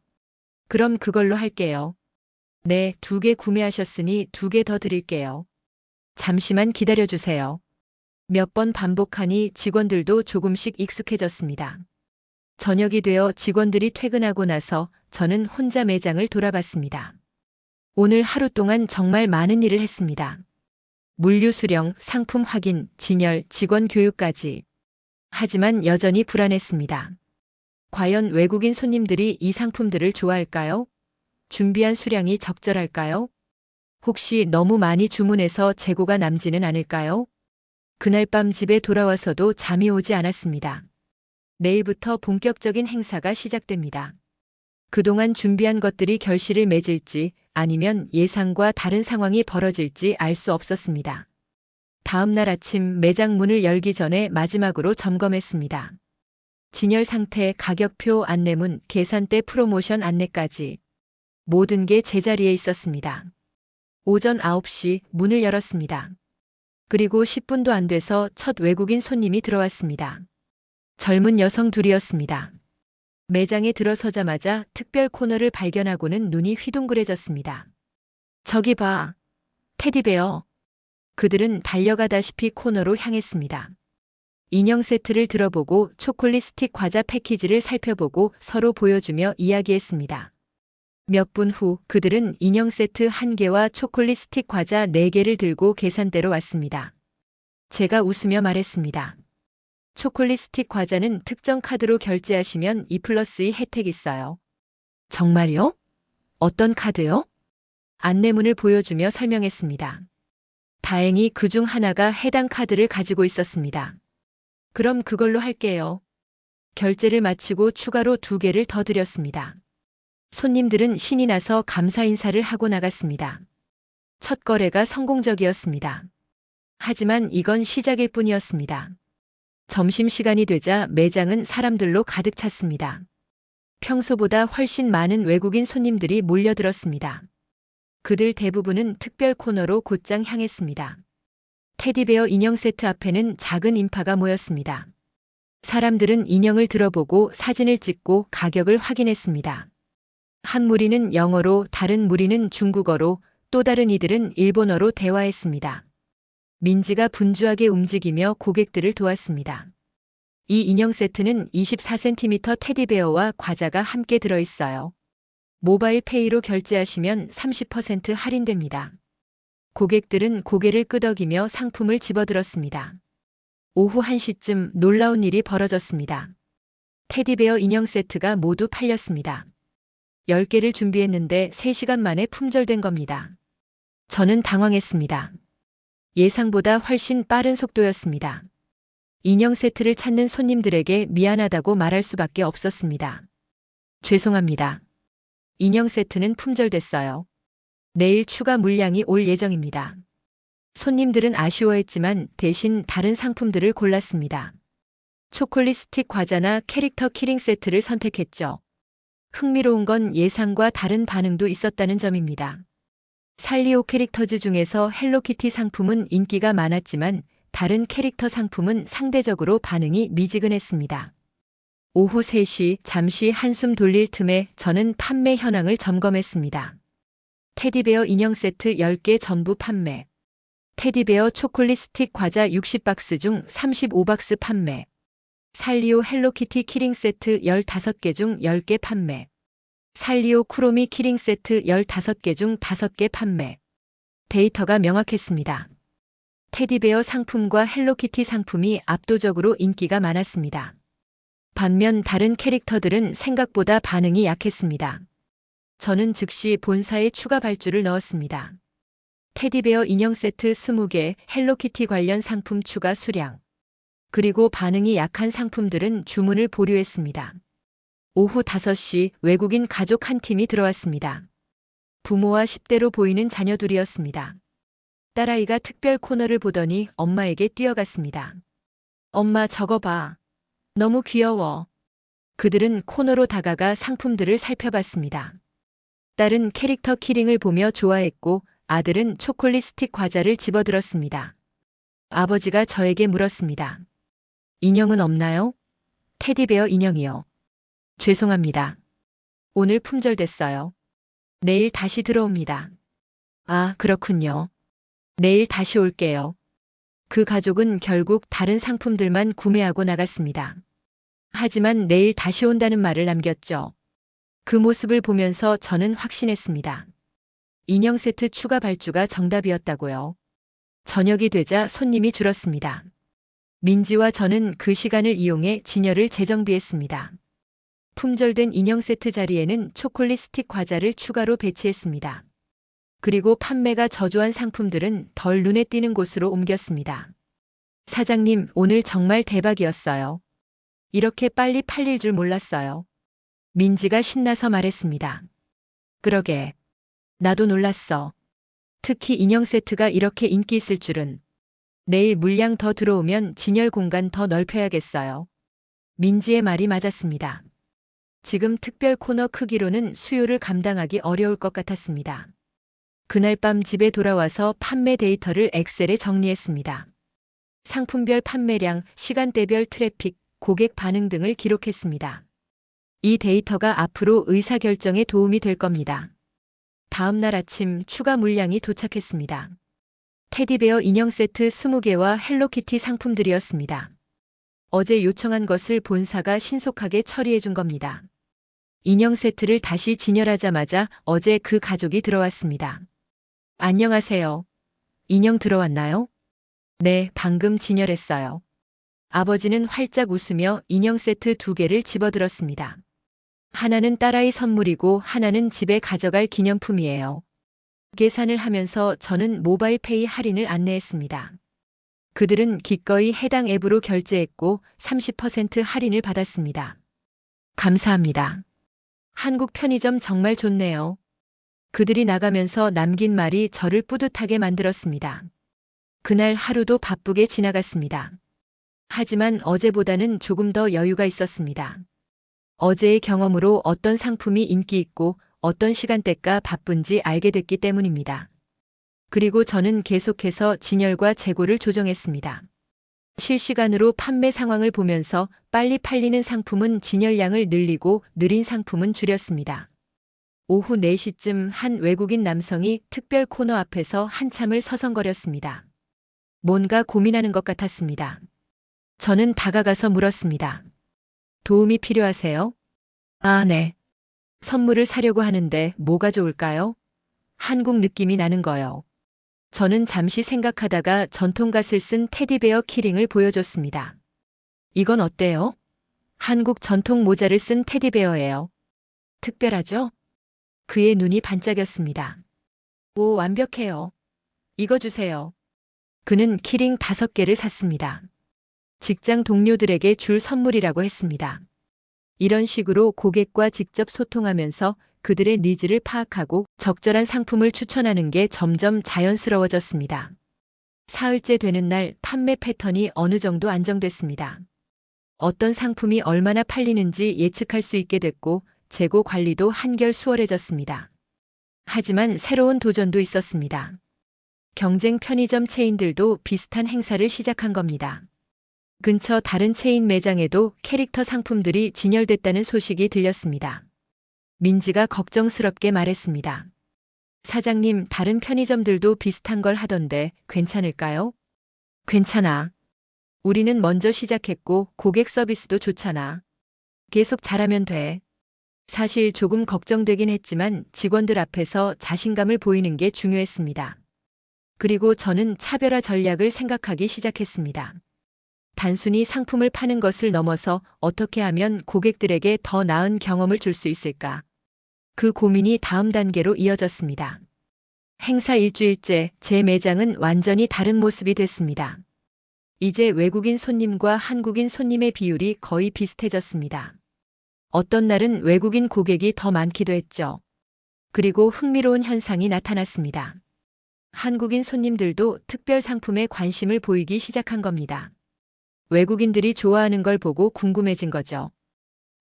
그럼 그걸로 할게요. 네, 2개 구매하셨으니 2개 더 드릴게요. 잠시만 기다려주세요. 몇 번 반복하니 직원들도 조금씩 익숙해졌습니다. 저녁이 되어 직원들이 퇴근하고 나서 저는 혼자 매장을 돌아봤습니다. 오늘 하루 동안 정말 많은 일을 했습니다. 물류 수령, 상품 확인, 진열, 직원 교육까지. 하지만 여전히 불안했습니다. 과연 외국인 손님들이 이 상품들을 좋아할까요? 준비한 수량이 적절할까요? 혹시 너무 많이 주문해서 재고가 남지는 않을까요? 그날 밤 집에 돌아와서도 잠이 오지 않았습니다. 내일부터 본격적인 행사가 시작됩니다. 그동안 준비한 것들이 결실을 맺을지 아니면 예상과 다른 상황이 벌어질지 알 수 없었습니다. 다음 날 아침 매장 문을 열기 전에 마지막으로 점검했습니다. 진열 상태, 가격표, 안내문, 계산대 프로모션 안내까지. 모든 게 제자리에 있었습니다. 오전 9시 문을 열었습니다. 그리고 10분도 안 돼서 첫 외국인 손님이 들어왔습니다. 젊은 여성 둘이었습니다. 매장에 들어서자마자 특별 코너를 발견하고는 눈이 휘둥그레졌습니다. 저기 봐. 테디베어. 그들은 달려가다시피 코너로 향했습니다. 인형 세트를 들어보고 초콜릿 스틱 과자 패키지를 살펴보고 서로 보여주며 이야기했습니다. 몇 분 후 그들은 인형 세트 1개와 초콜릿 스틱 과자 4개를 들고 계산대로 왔습니다. 제가 웃으며 말했습니다. 초콜릿 스틱 과자는 특정 카드로 결제하시면 2+2 혜택 있어요. 정말요? 어떤 카드요? 안내문을 보여주며 설명했습니다. 다행히 그중 하나가 해당 카드를 가지고 있었습니다. 그럼 그걸로 할게요. 결제를 마치고 추가로 2개를 더 드렸습니다. 손님들은 신이 나서 감사 인사를 하고 나갔습니다. 첫 거래가 성공적이었습니다. 하지만 이건 시작일 뿐이었습니다. 점심시간이 되자 매장은 사람들로 가득 찼습니다. 평소보다 훨씬 많은 외국인 손님들이 몰려들었습니다. 그들 대부분은 특별 코너로 곧장 향했습니다. 테디베어 인형 세트 앞에는 작은 인파가 모였습니다. 사람들은 인형을 들어보고 사진을 찍고 가격을 확인했습니다. 한 무리는 영어로, 다른 무리는 중국어로, 또 다른 이들은 일본어로 대화했습니다. 민지가 분주하게 움직이며 고객들을 도왔습니다. 이 인형 세트는 24cm 테디베어와 과자가 함께 들어있어요. 모바일 페이로 결제하시면 30% 할인됩니다. 고객들은 고개를 끄덕이며 상품을 집어들었습니다. 오후 1시쯤 놀라운 일이 벌어졌습니다. 테디베어 인형 세트가 모두 팔렸습니다. 10개를 준비했는데 3시간 만에 품절된 겁니다. 저는 당황했습니다. 예상보다 훨씬 빠른 속도였습니다. 인형 세트를 찾는 손님들에게 미안하다고 말할 수밖에 없었습니다. 죄송합니다. 인형 세트는 품절됐어요. 내일 추가 물량이 올 예정입니다. 손님들은 아쉬워했지만 대신 다른 상품들을 골랐습니다. 초콜릿 스틱 과자나 캐릭터 키링 세트를 선택했죠. 흥미로운 건 예상과 다른 반응도 있었다는 점입니다. 살리오 캐릭터즈 중에서 헬로키티 상품은 인기가 많았지만 다른 캐릭터 상품은 상대적으로 반응이 미지근했습니다. 오후 3시 잠시 한숨 돌릴 틈에 저는 판매 현황을 점검했습니다. 테디베어 인형 세트 10개 전부 판매. 테디베어 초콜릿 스틱 과자 60박스 중 35박스 판매. 살리오 헬로키티 키링 세트 15개 중 10개 판매. 살리오 쿠로미 키링 세트 15개 중 5개 판매. 데이터가 명확했습니다. 테디베어 상품과 헬로키티 상품이 압도적으로 인기가 많았습니다. 반면 다른 캐릭터들은 생각보다 반응이 약했습니다. 저는 즉시 본사에 추가 발주를 넣었습니다. 테디베어 인형 세트 20개, 헬로키티 관련 상품 추가 수량. 그리고 반응이 약한 상품들은 주문을 보류했습니다. 오후 5시 외국인 가족 한 팀이 들어왔습니다. 부모와 10대로 보이는 자녀들이었습니다. 딸아이가 특별 코너를 보더니 엄마에게 뛰어갔습니다. 엄마 저거 봐. 너무 귀여워. 그들은 코너로 다가가 상품들을 살펴봤습니다. 딸은 캐릭터 키링을 보며 좋아했고 아들은 초콜릿 스틱 과자를 집어들었습니다. 아버지가 저에게 물었습니다. 인형은 없나요? 테디베어 인형이요. 죄송합니다. 오늘 품절됐어요. 내일 다시 들어옵니다. 아, 그렇군요. 내일 다시 올게요. 그 가족은 결국 다른 상품들만 구매하고 나갔습니다. 하지만 내일 다시 온다는 말을 남겼죠. 그 모습을 보면서 저는 확신했습니다. 인형 세트 추가 발주가 정답이었다고요. 저녁이 되자 손님이 줄었습니다. 민지와 저는 그 시간을 이용해 진열을 재정비했습니다. 품절된 인형 세트 자리에는 초콜릿 스틱 과자를 추가로 배치했습니다. 그리고 판매가 저조한 상품들은 덜 눈에 띄는 곳으로 옮겼습니다. 사장님, 오늘 정말 대박이었어요. 이렇게 빨리 팔릴 줄 몰랐어요. 민지가 신나서 말했습니다. 그러게. 나도 놀랐어. 특히 인형 세트가 이렇게 인기 있을 줄은. 내일 물량 더 들어오면 진열 공간 더 넓혀야겠어요. 민지의 말이 맞았습니다. 지금 특별 코너 크기로는 수요를 감당하기 어려울 것 같았습니다. 그날 밤 집에 돌아와서 판매 데이터를 엑셀에 정리했습니다. 상품별 판매량, 시간대별 트래픽, 고객 반응 등을 기록했습니다. 이 데이터가 앞으로 의사결정에 도움이 될 겁니다. 다음 날 아침 추가 물량이 도착했습니다. 테디베어 인형 세트 20개와 헬로키티 상품들이었습니다. 어제 요청한 것을 본사가 신속하게 처리해 준 겁니다. 인형 세트를 다시 진열하자마자 어제 그 가족이 들어왔습니다. 안녕하세요. 인형 들어왔나요? 네, 방금 진열했어요. 아버지는 활짝 웃으며 인형 세트 2개를 집어들었습니다. 하나는 딸아이 선물이고 하나는 집에 가져갈 기념품이에요. 계산을 하면서 저는 모바일페이 할인을 안내했습니다. 그들은 기꺼이 해당 앱으로 결제했고 30% 할인을 받았습니다. 감사합니다. 한국 편의점 정말 좋네요. 그들이 나가면서 남긴 말이 저를 뿌듯하게 만들었습니다. 그날 하루도 바쁘게 지나갔습니다. 하지만 어제보다는 조금 더 여유가 있었습니다. 어제의 경험으로 어떤 상품이 인기 있고 어떤 시간대가 바쁜지 알게 됐기 때문입니다. 그리고 저는 계속해서 진열과 재고를 조정했습니다. 실시간으로 판매 상황을 보면서 빨리 팔리는 상품은 진열량을 늘리고 느린 상품은 줄였습니다. 오후 4시쯤 한 외국인 남성이 특별 코너 앞에서 한참을 서성거렸습니다. 뭔가 고민하는 것 같았습니다. 저는 다가가서 물었습니다. 도움이 필요하세요? 아, 네. 선물을 사려고 하는데 뭐가 좋을까요? 한국 느낌이 나는 거요. 저는 잠시 생각하다가 전통갓을 쓴 테디베어 키링을 보여줬습니다. 이건 어때요? 한국 전통 모자를 쓴 테디베어예요. 특별하죠? 그의 눈이 반짝였습니다. 오, 완벽해요. 이거 주세요. 그는 키링 5개를 샀습니다. 직장 동료들에게 줄 선물이라고 했습니다. 이런 식으로 고객과 직접 소통하면서 그들의 니즈를 파악하고 적절한 상품을 추천하는 게 점점 자연스러워졌습니다. 사흘째 되는 날 판매 패턴이 어느 정도 안정됐습니다. 어떤 상품이 얼마나 팔리는지 예측할 수 있게 됐고 재고 관리도 한결 수월해졌습니다. 하지만 새로운 도전도 있었습니다. 경쟁 편의점 체인들도 비슷한 행사를 시작한 겁니다. 근처 다른 체인 매장에도 캐릭터 상품들이 진열됐다는 소식이 들렸습니다. 민지가 걱정스럽게 말했습니다. 사장님, 다른 편의점들도 비슷한 걸 하던데 괜찮을까요? 괜찮아. 우리는 먼저 시작했고 고객 서비스도 좋잖아. 계속 잘하면 돼. 사실 조금 걱정되긴 했지만 직원들 앞에서 자신감을 보이는 게 중요했습니다. 그리고 저는 차별화 전략을 생각하기 시작했습니다. 단순히 상품을 파는 것을 넘어서 어떻게 하면 고객들에게 더 나은 경험을 줄 수 있을까? 그 고민이 다음 단계로 이어졌습니다. 행사 일주일째 제 매장은 완전히 다른 모습이 됐습니다. 이제 외국인 손님과 한국인 손님의 비율이 거의 비슷해졌습니다. 어떤 날은 외국인 고객이 더 많기도 했죠. 그리고 흥미로운 현상이 나타났습니다. 한국인 손님들도 특별 상품에 관심을 보이기 시작한 겁니다. 외국인들이 좋아하는 걸 보고 궁금해진 거죠.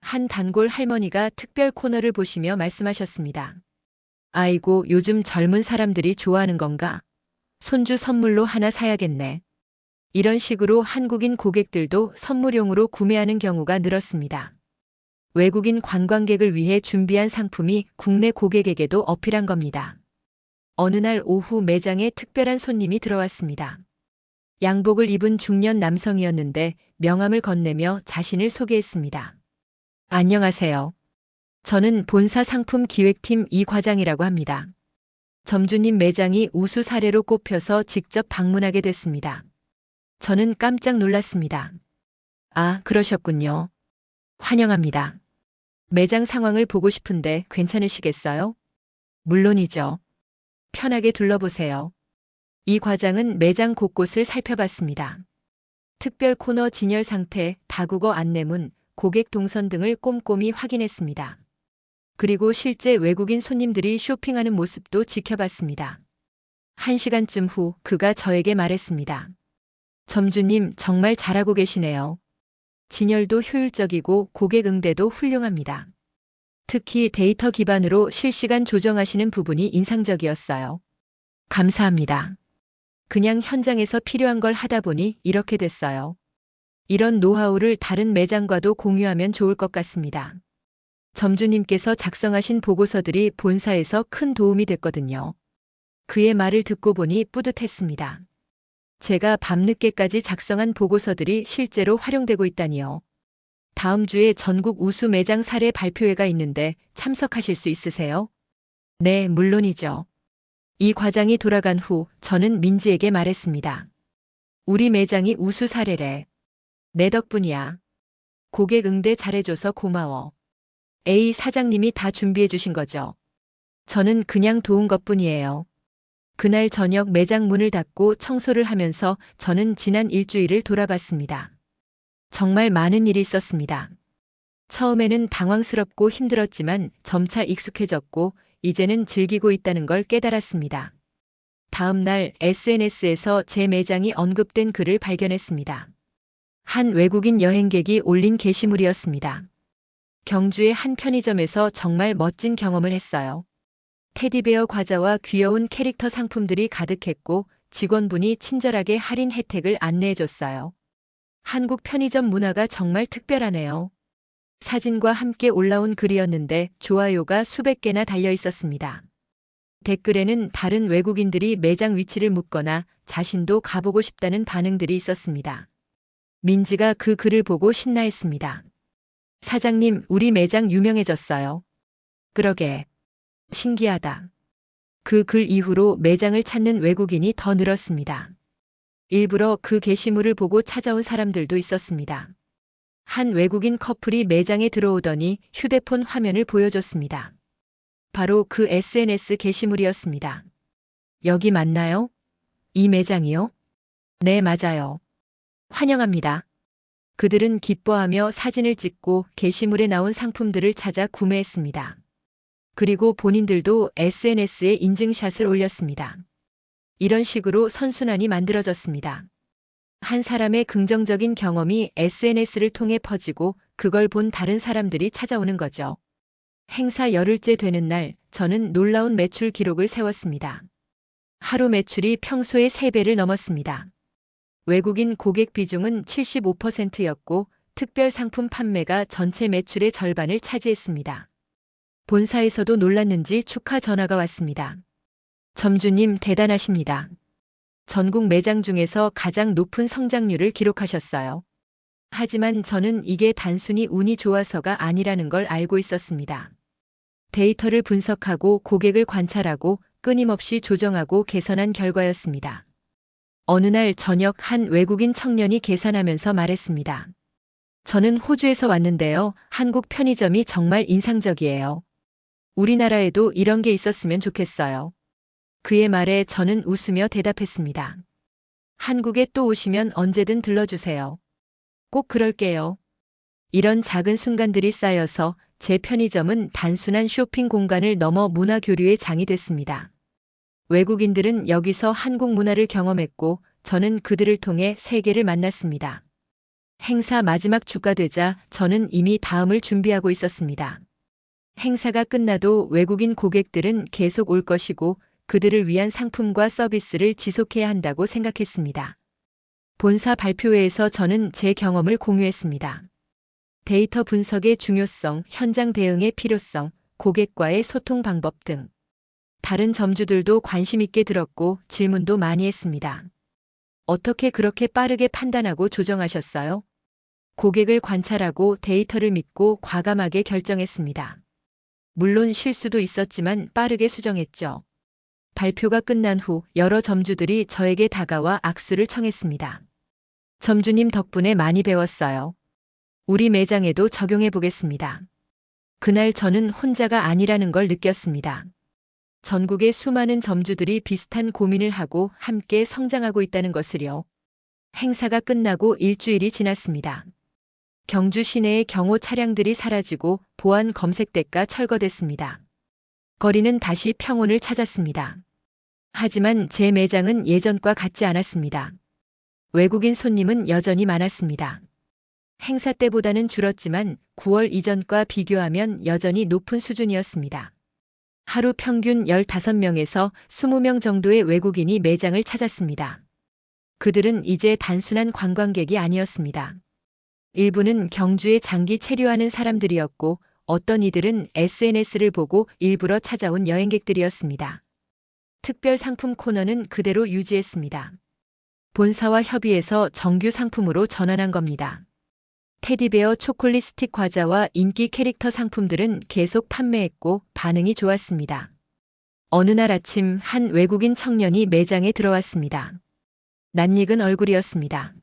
한 단골 할머니가 특별 코너를 보시며 말씀하셨습니다. 아이고, 요즘 젊은 사람들이 좋아하는 건가? 손주 선물로 하나 사야겠네. 이런 식으로 한국인 고객들도 선물용으로 구매하는 경우가 늘었습니다. 외국인 관광객을 위해 준비한 상품이 국내 고객에게도 어필한 겁니다. 어느 날 오후 매장에 특별한 손님이 들어왔습니다. 양복을 입은 중년 남성이었는데 명함을 건네며 자신을 소개했습니다. 안녕하세요. 저는 본사 상품 기획팀 이 과장이라고 합니다. 점주님 매장이 우수 사례로 꼽혀서 직접 방문하게 됐습니다. 저는 깜짝 놀랐습니다. 아, 그러셨군요. 환영합니다. 매장 상황을 보고 싶은데 괜찮으시겠어요? 물론이죠. 편하게 둘러보세요. 이 과장은 매장 곳곳을 살펴봤습니다. 특별 코너 진열 상태, 다국어 안내문, 고객 동선 등을 꼼꼼히 확인했습니다. 그리고 실제 외국인 손님들이 쇼핑하는 모습도 지켜봤습니다. 1시간쯤 후 그가 저에게 말했습니다. 점주님, 정말 잘하고 계시네요. 진열도 효율적이고 고객 응대도 훌륭합니다. 특히 데이터 기반으로 실시간 조정하시는 부분이 인상적이었어요. 감사합니다. 그냥 현장에서 필요한 걸 하다 보니 이렇게 됐어요. 이런 노하우를 다른 매장과도 공유하면 좋을 것 같습니다. 점주님께서 작성하신 보고서들이 본사에서 큰 도움이 됐거든요. 그의 말을 듣고 보니 뿌듯했습니다. 제가 밤늦게까지 작성한 보고서들이 실제로 활용되고 있다니요. 다음 주에 전국 우수 매장 사례 발표회가 있는데 참석하실 수 있으세요? 네, 물론이죠. 이 과장이 돌아간 후 저는 민지에게 말했습니다. 우리 매장이 우수 사례래. 내 덕분이야. 고객 응대 잘해줘서 고마워. A 사장님이 다 준비해 주신 거죠. 저는 그냥 도운 것뿐이에요. 그날 저녁 매장 문을 닫고 청소를 하면서 저는 지난 일주일을 돌아봤습니다. 정말 많은 일이 있었습니다. 처음에는 당황스럽고 힘들었지만 점차 익숙해졌고 이제는 즐기고 있다는 걸 깨달았습니다. 다음 날 SNS에서 제 매장이 언급된 글을 발견했습니다. 한 외국인 여행객이 올린 게시물이었습니다. 경주의 한 편의점에서 정말 멋진 경험을 했어요. 테디베어 과자와 귀여운 캐릭터 상품들이 가득했고 직원분이 친절하게 할인 혜택을 안내해줬어요. 한국 편의점 문화가 정말 특별하네요. 사진과 함께 올라온 글이었는데 좋아요가 수백 개나 달려 있었습니다. 댓글에는 다른 외국인들이 매장 위치를 묻거나 자신도 가보고 싶다는 반응들이 있었습니다. 민지가 그 글을 보고 신나했습니다. 사장님, 우리 매장 유명해졌어요. 그러게. 신기하다. 그 글 이후로 매장을 찾는 외국인이 더 늘었습니다. 일부러 그 게시물을 보고 찾아온 사람들도 있었습니다. 한 외국인 커플이 매장에 들어오더니 휴대폰 화면을 보여줬습니다. 바로 그 SNS 게시물이었습니다. 여기 맞나요? 이 매장이요? 네, 맞아요. 환영합니다. 그들은 기뻐하며 사진을 찍고 게시물에 나온 상품들을 찾아 구매했습니다. 그리고 본인들도 SNS에 인증샷을 올렸습니다. 이런 식으로 선순환이 만들어졌습니다. 한 사람의 긍정적인 경험이 SNS를 통해 퍼지고 그걸 본 다른 사람들이 찾아오는 거죠. 행사 열흘째 되는 날, 저는 놀라운 매출 기록을 세웠습니다. 하루 매출이 평소의 3배를 넘었습니다. 외국인 고객 비중은 75%였고 특별 상품 판매가 전체 매출의 절반을 차지했습니다. 본사에서도 놀랐는지 축하 전화가 왔습니다. 점주님 대단하십니다. 전국 매장 중에서 가장 높은 성장률을 기록하셨어요. 하지만 저는 이게 단순히 운이 좋아서가 아니라는 걸 알고 있었습니다. 데이터를 분석하고 고객을 관찰하고 끊임없이 조정하고 개선한 결과였습니다. 어느 날 저녁 한 외국인 청년이 계산하면서 말했습니다. 저는 호주에서 왔는데요. 한국 편의점이 정말 인상적이에요. 우리나라에도 이런 게 있었으면 좋겠어요. 그의 말에 저는 웃으며 대답했습니다. 한국에 또 오시면 언제든 들러주세요. 꼭 그럴게요. 이런 작은 순간들이 쌓여서 제 편의점은 단순한 쇼핑 공간을 넘어 문화 교류의 장이 됐습니다. 외국인들은 여기서 한국 문화를 경험했고 저는 그들을 통해 세계를 만났습니다. 행사 마지막 주가 되자 저는 이미 다음을 준비하고 있었습니다. 행사가 끝나도 외국인 고객들은 계속 올 것이고 그들을 위한 상품과 서비스를 지속해야 한다고 생각했습니다. 본사 발표회에서 저는 제 경험을 공유했습니다. 데이터 분석의 중요성, 현장 대응의 필요성, 고객과의 소통 방법 등. 다른 점주들도 관심 있게 들었고 질문도 많이 했습니다. 어떻게 그렇게 빠르게 판단하고 조정하셨어요? 고객을 관찰하고 데이터를 믿고 과감하게 결정했습니다. 물론 실수도 있었지만 빠르게 수정했죠. 발표가 끝난 후 여러 점주들이 저에게 다가와 악수를 청했습니다. 점주님 덕분에 많이 배웠어요. 우리 매장에도 적용해 보겠습니다. 그날 저는 혼자가 아니라는 걸 느꼈습니다. 전국의 수많은 점주들이 비슷한 고민을 하고 함께 성장하고 있다는 것을요. 행사가 끝나고 일주일이 지났습니다. 경주 시내의 경호 차량들이 사라지고 보안 검색대가 철거됐습니다. 거리는 다시 평온을 찾았습니다. 하지만 제 매장은 예전과 같지 않았습니다. 외국인 손님은 여전히 많았습니다. 행사 때보다는 줄었지만 9월 이전과 비교하면 여전히 높은 수준이었습니다. 하루 평균 15명에서 20명 정도의 외국인이 매장을 찾았습니다. 그들은 이제 단순한 관광객이 아니었습니다. 일부는 경주에 장기 체류하는 사람들이었고 어떤 이들은 SNS를 보고 일부러 찾아온 여행객들이었습니다. 특별 상품 코너는 그대로 유지했습니다. 본사와 협의해서 정규 상품으로 전환한 겁니다. 테디베어 초콜릿 스틱 과자와 인기 캐릭터 상품들은 계속 판매했고 반응이 좋았습니다. 어느 날 아침 한 외국인 청년이 매장에 들어왔습니다. 낯익은 얼굴이었습니다.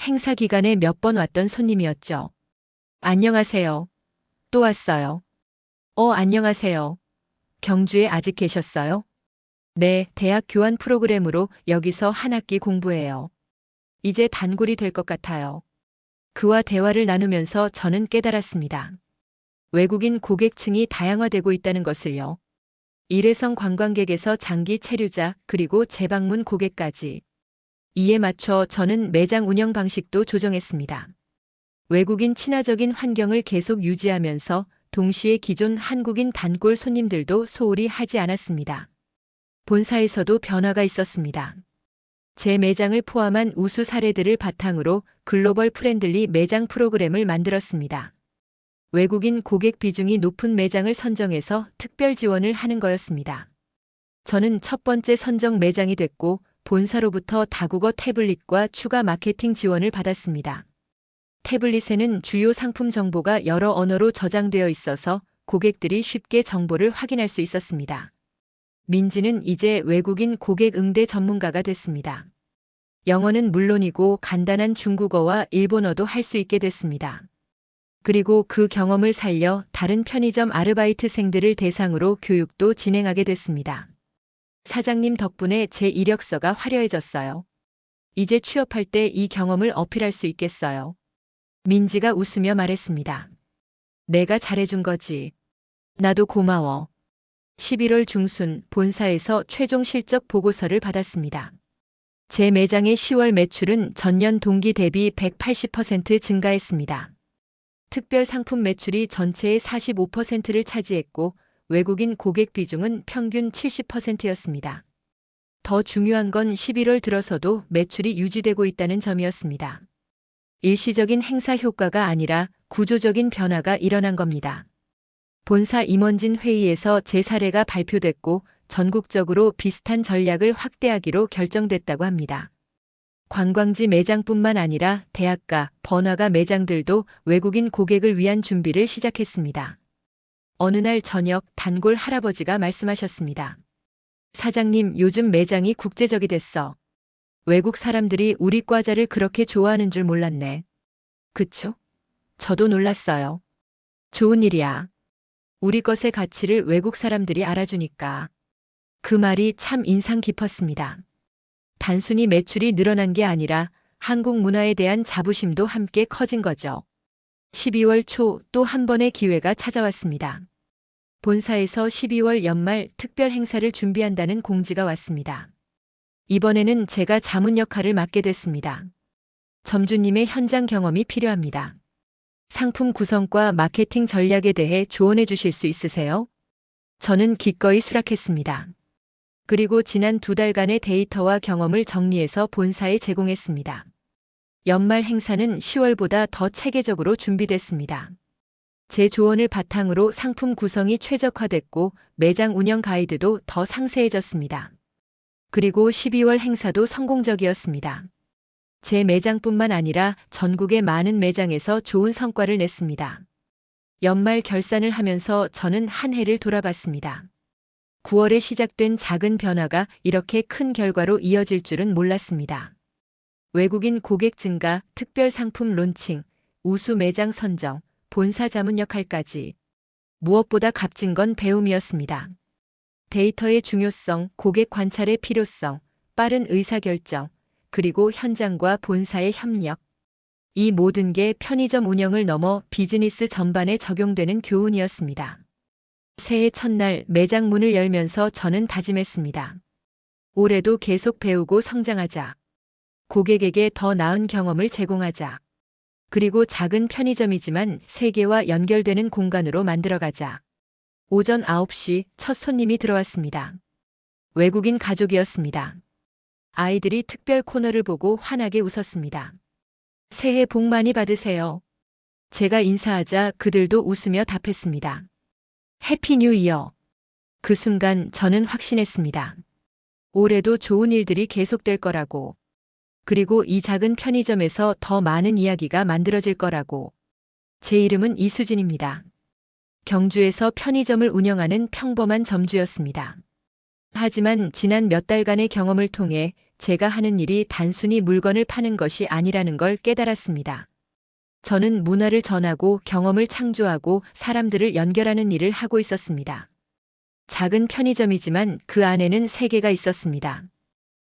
행사 기간에 몇 번 왔던 손님이었죠. 안녕하세요. 또 왔어요. 안녕하세요. 경주에 아직 계셨어요? 네, 대학 교환 프로그램으로 여기서 한 학기 공부해요. 이제 단골이 될 것 같아요. 그와 대화를 나누면서 저는 깨달았습니다. 외국인 고객층이 다양화되고 있다는 것을요. 일회성 관광객에서 장기 체류자 그리고 재방문 고객까지. 이에 맞춰 저는 매장 운영 방식도 조정했습니다. 외국인 친화적인 환경을 계속 유지하면서 동시에 기존 한국인 단골 손님들도 소홀히 하지 않았습니다. 본사에서도 변화가 있었습니다. 제 매장을 포함한 우수 사례들을 바탕으로 글로벌 프렌들리 매장 프로그램을 만들었습니다. 외국인 고객 비중이 높은 매장을 선정해서 특별 지원을 하는 거였습니다. 저는 첫 번째 선정 매장이 됐고 본사로부터 다국어 태블릿과 추가 마케팅 지원을 받았습니다. 태블릿에는 주요 상품 정보가 여러 언어로 저장되어 있어서 고객들이 쉽게 정보를 확인할 수 있었습니다. 민지는 이제 외국인 고객 응대 전문가가 됐습니다. 영어는 물론이고 간단한 중국어와 일본어도 할 수 있게 됐습니다. 그리고 그 경험을 살려 다른 편의점 아르바이트생들을 대상으로 교육도 진행하게 됐습니다. 사장님 덕분에 제 이력서가 화려해졌어요. 이제 취업할 때 이 경험을 어필할 수 있겠어요. 민지가 웃으며 말했습니다. 내가 잘해준 거지. 나도 고마워. 11월 중순 본사에서 최종 실적 보고서를 받았습니다. 제 매장의 10월 매출은 전년 동기 대비 180% 증가했습니다. 특별 상품 매출이 전체의 45%를 차지했고 외국인 고객 비중은 평균 70%였습니다. 더 중요한 건 11월 들어서도 매출이 유지되고 있다는 점이었습니다. 일시적인 행사 효과가 아니라 구조적인 변화가 일어난 겁니다. 본사 임원진 회의에서 제 사례가 발표됐고 전국적으로 비슷한 전략을 확대하기로 결정됐다고 합니다. 관광지 매장뿐만 아니라 대학가, 번화가 매장들도 외국인 고객을 위한 준비를 시작했습니다. 어느 날 저녁 단골 할아버지가 말씀하셨습니다. 사장님, 요즘 매장이 국제적이 됐어. 외국 사람들이 우리 과자를 그렇게 좋아하는 줄 몰랐네. 그쵸? 저도 놀랐어요. 좋은 일이야. 우리 것의 가치를 외국 사람들이 알아주니까. 그 말이 참 인상 깊었습니다. 단순히 매출이 늘어난 게 아니라 한국 문화에 대한 자부심도 함께 커진 거죠. 12월 초 또 한 번의 기회가 찾아왔습니다. 본사에서 12월 연말 특별 행사를 준비한다는 공지가 왔습니다. 이번에는 제가 자문 역할을 맡게 됐습니다. 점주님의 현장 경험이 필요합니다. 상품 구성과 마케팅 전략에 대해 조언해 주실 수 있으세요? 저는 기꺼이 수락했습니다. 그리고 지난 2달간의 데이터와 경험을 정리해서 본사에 제공했습니다. 연말 행사는 10월보다 더 체계적으로 준비됐습니다. 제 조언을 바탕으로 상품 구성이 최적화됐고 매장 운영 가이드도 더 상세해졌습니다. 그리고 12월 행사도 성공적이었습니다. 제 매장뿐만 아니라 전국의 많은 매장에서 좋은 성과를 냈습니다. 연말 결산을 하면서 저는 한 해를 돌아봤습니다. 9월에 시작된 작은 변화가 이렇게 큰 결과로 이어질 줄은 몰랐습니다. 외국인 고객 증가, 특별 상품 론칭, 우수 매장 선정, 본사 자문 역할까지. 무엇보다 값진 건 배움이었습니다. 데이터의 중요성, 고객 관찰의 필요성, 빠른 의사결정, 그리고 현장과 본사의 협력. 이 모든 게 편의점 운영을 넘어 비즈니스 전반에 적용되는 교훈이었습니다. 새해 첫날 매장 문을 열면서 저는 다짐했습니다. 올해도 계속 배우고 성장하자. 고객에게 더 나은 경험을 제공하자. 그리고 작은 편의점이지만 세계와 연결되는 공간으로 만들어가자. 오전 9시 첫 손님이 들어왔습니다. 외국인 가족이었습니다. 아이들이 특별 코너를 보고 환하게 웃었습니다. 새해 복 많이 받으세요. 제가 인사하자 그들도 웃으며 답했습니다. 해피 뉴 이어. 그 순간 저는 확신했습니다. 올해도 좋은 일들이 계속될 거라고. 그리고 이 작은 편의점에서 더 많은 이야기가 만들어질 거라고. 제 이름은 이수진입니다. 경주에서 편의점을 운영하는 평범한 점주였습니다. 하지만 지난 몇 달간의 경험을 통해 제가 하는 일이 단순히 물건을 파는 것이 아니라는 걸 깨달았습니다. 저는 문화를 전하고 경험을 창조하고 사람들을 연결하는 일을 하고 있었습니다. 작은 편의점이지만 그 안에는 세계가 있었습니다.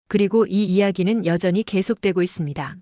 그리고 이 이야기는 여전히 계속되고 있습니다.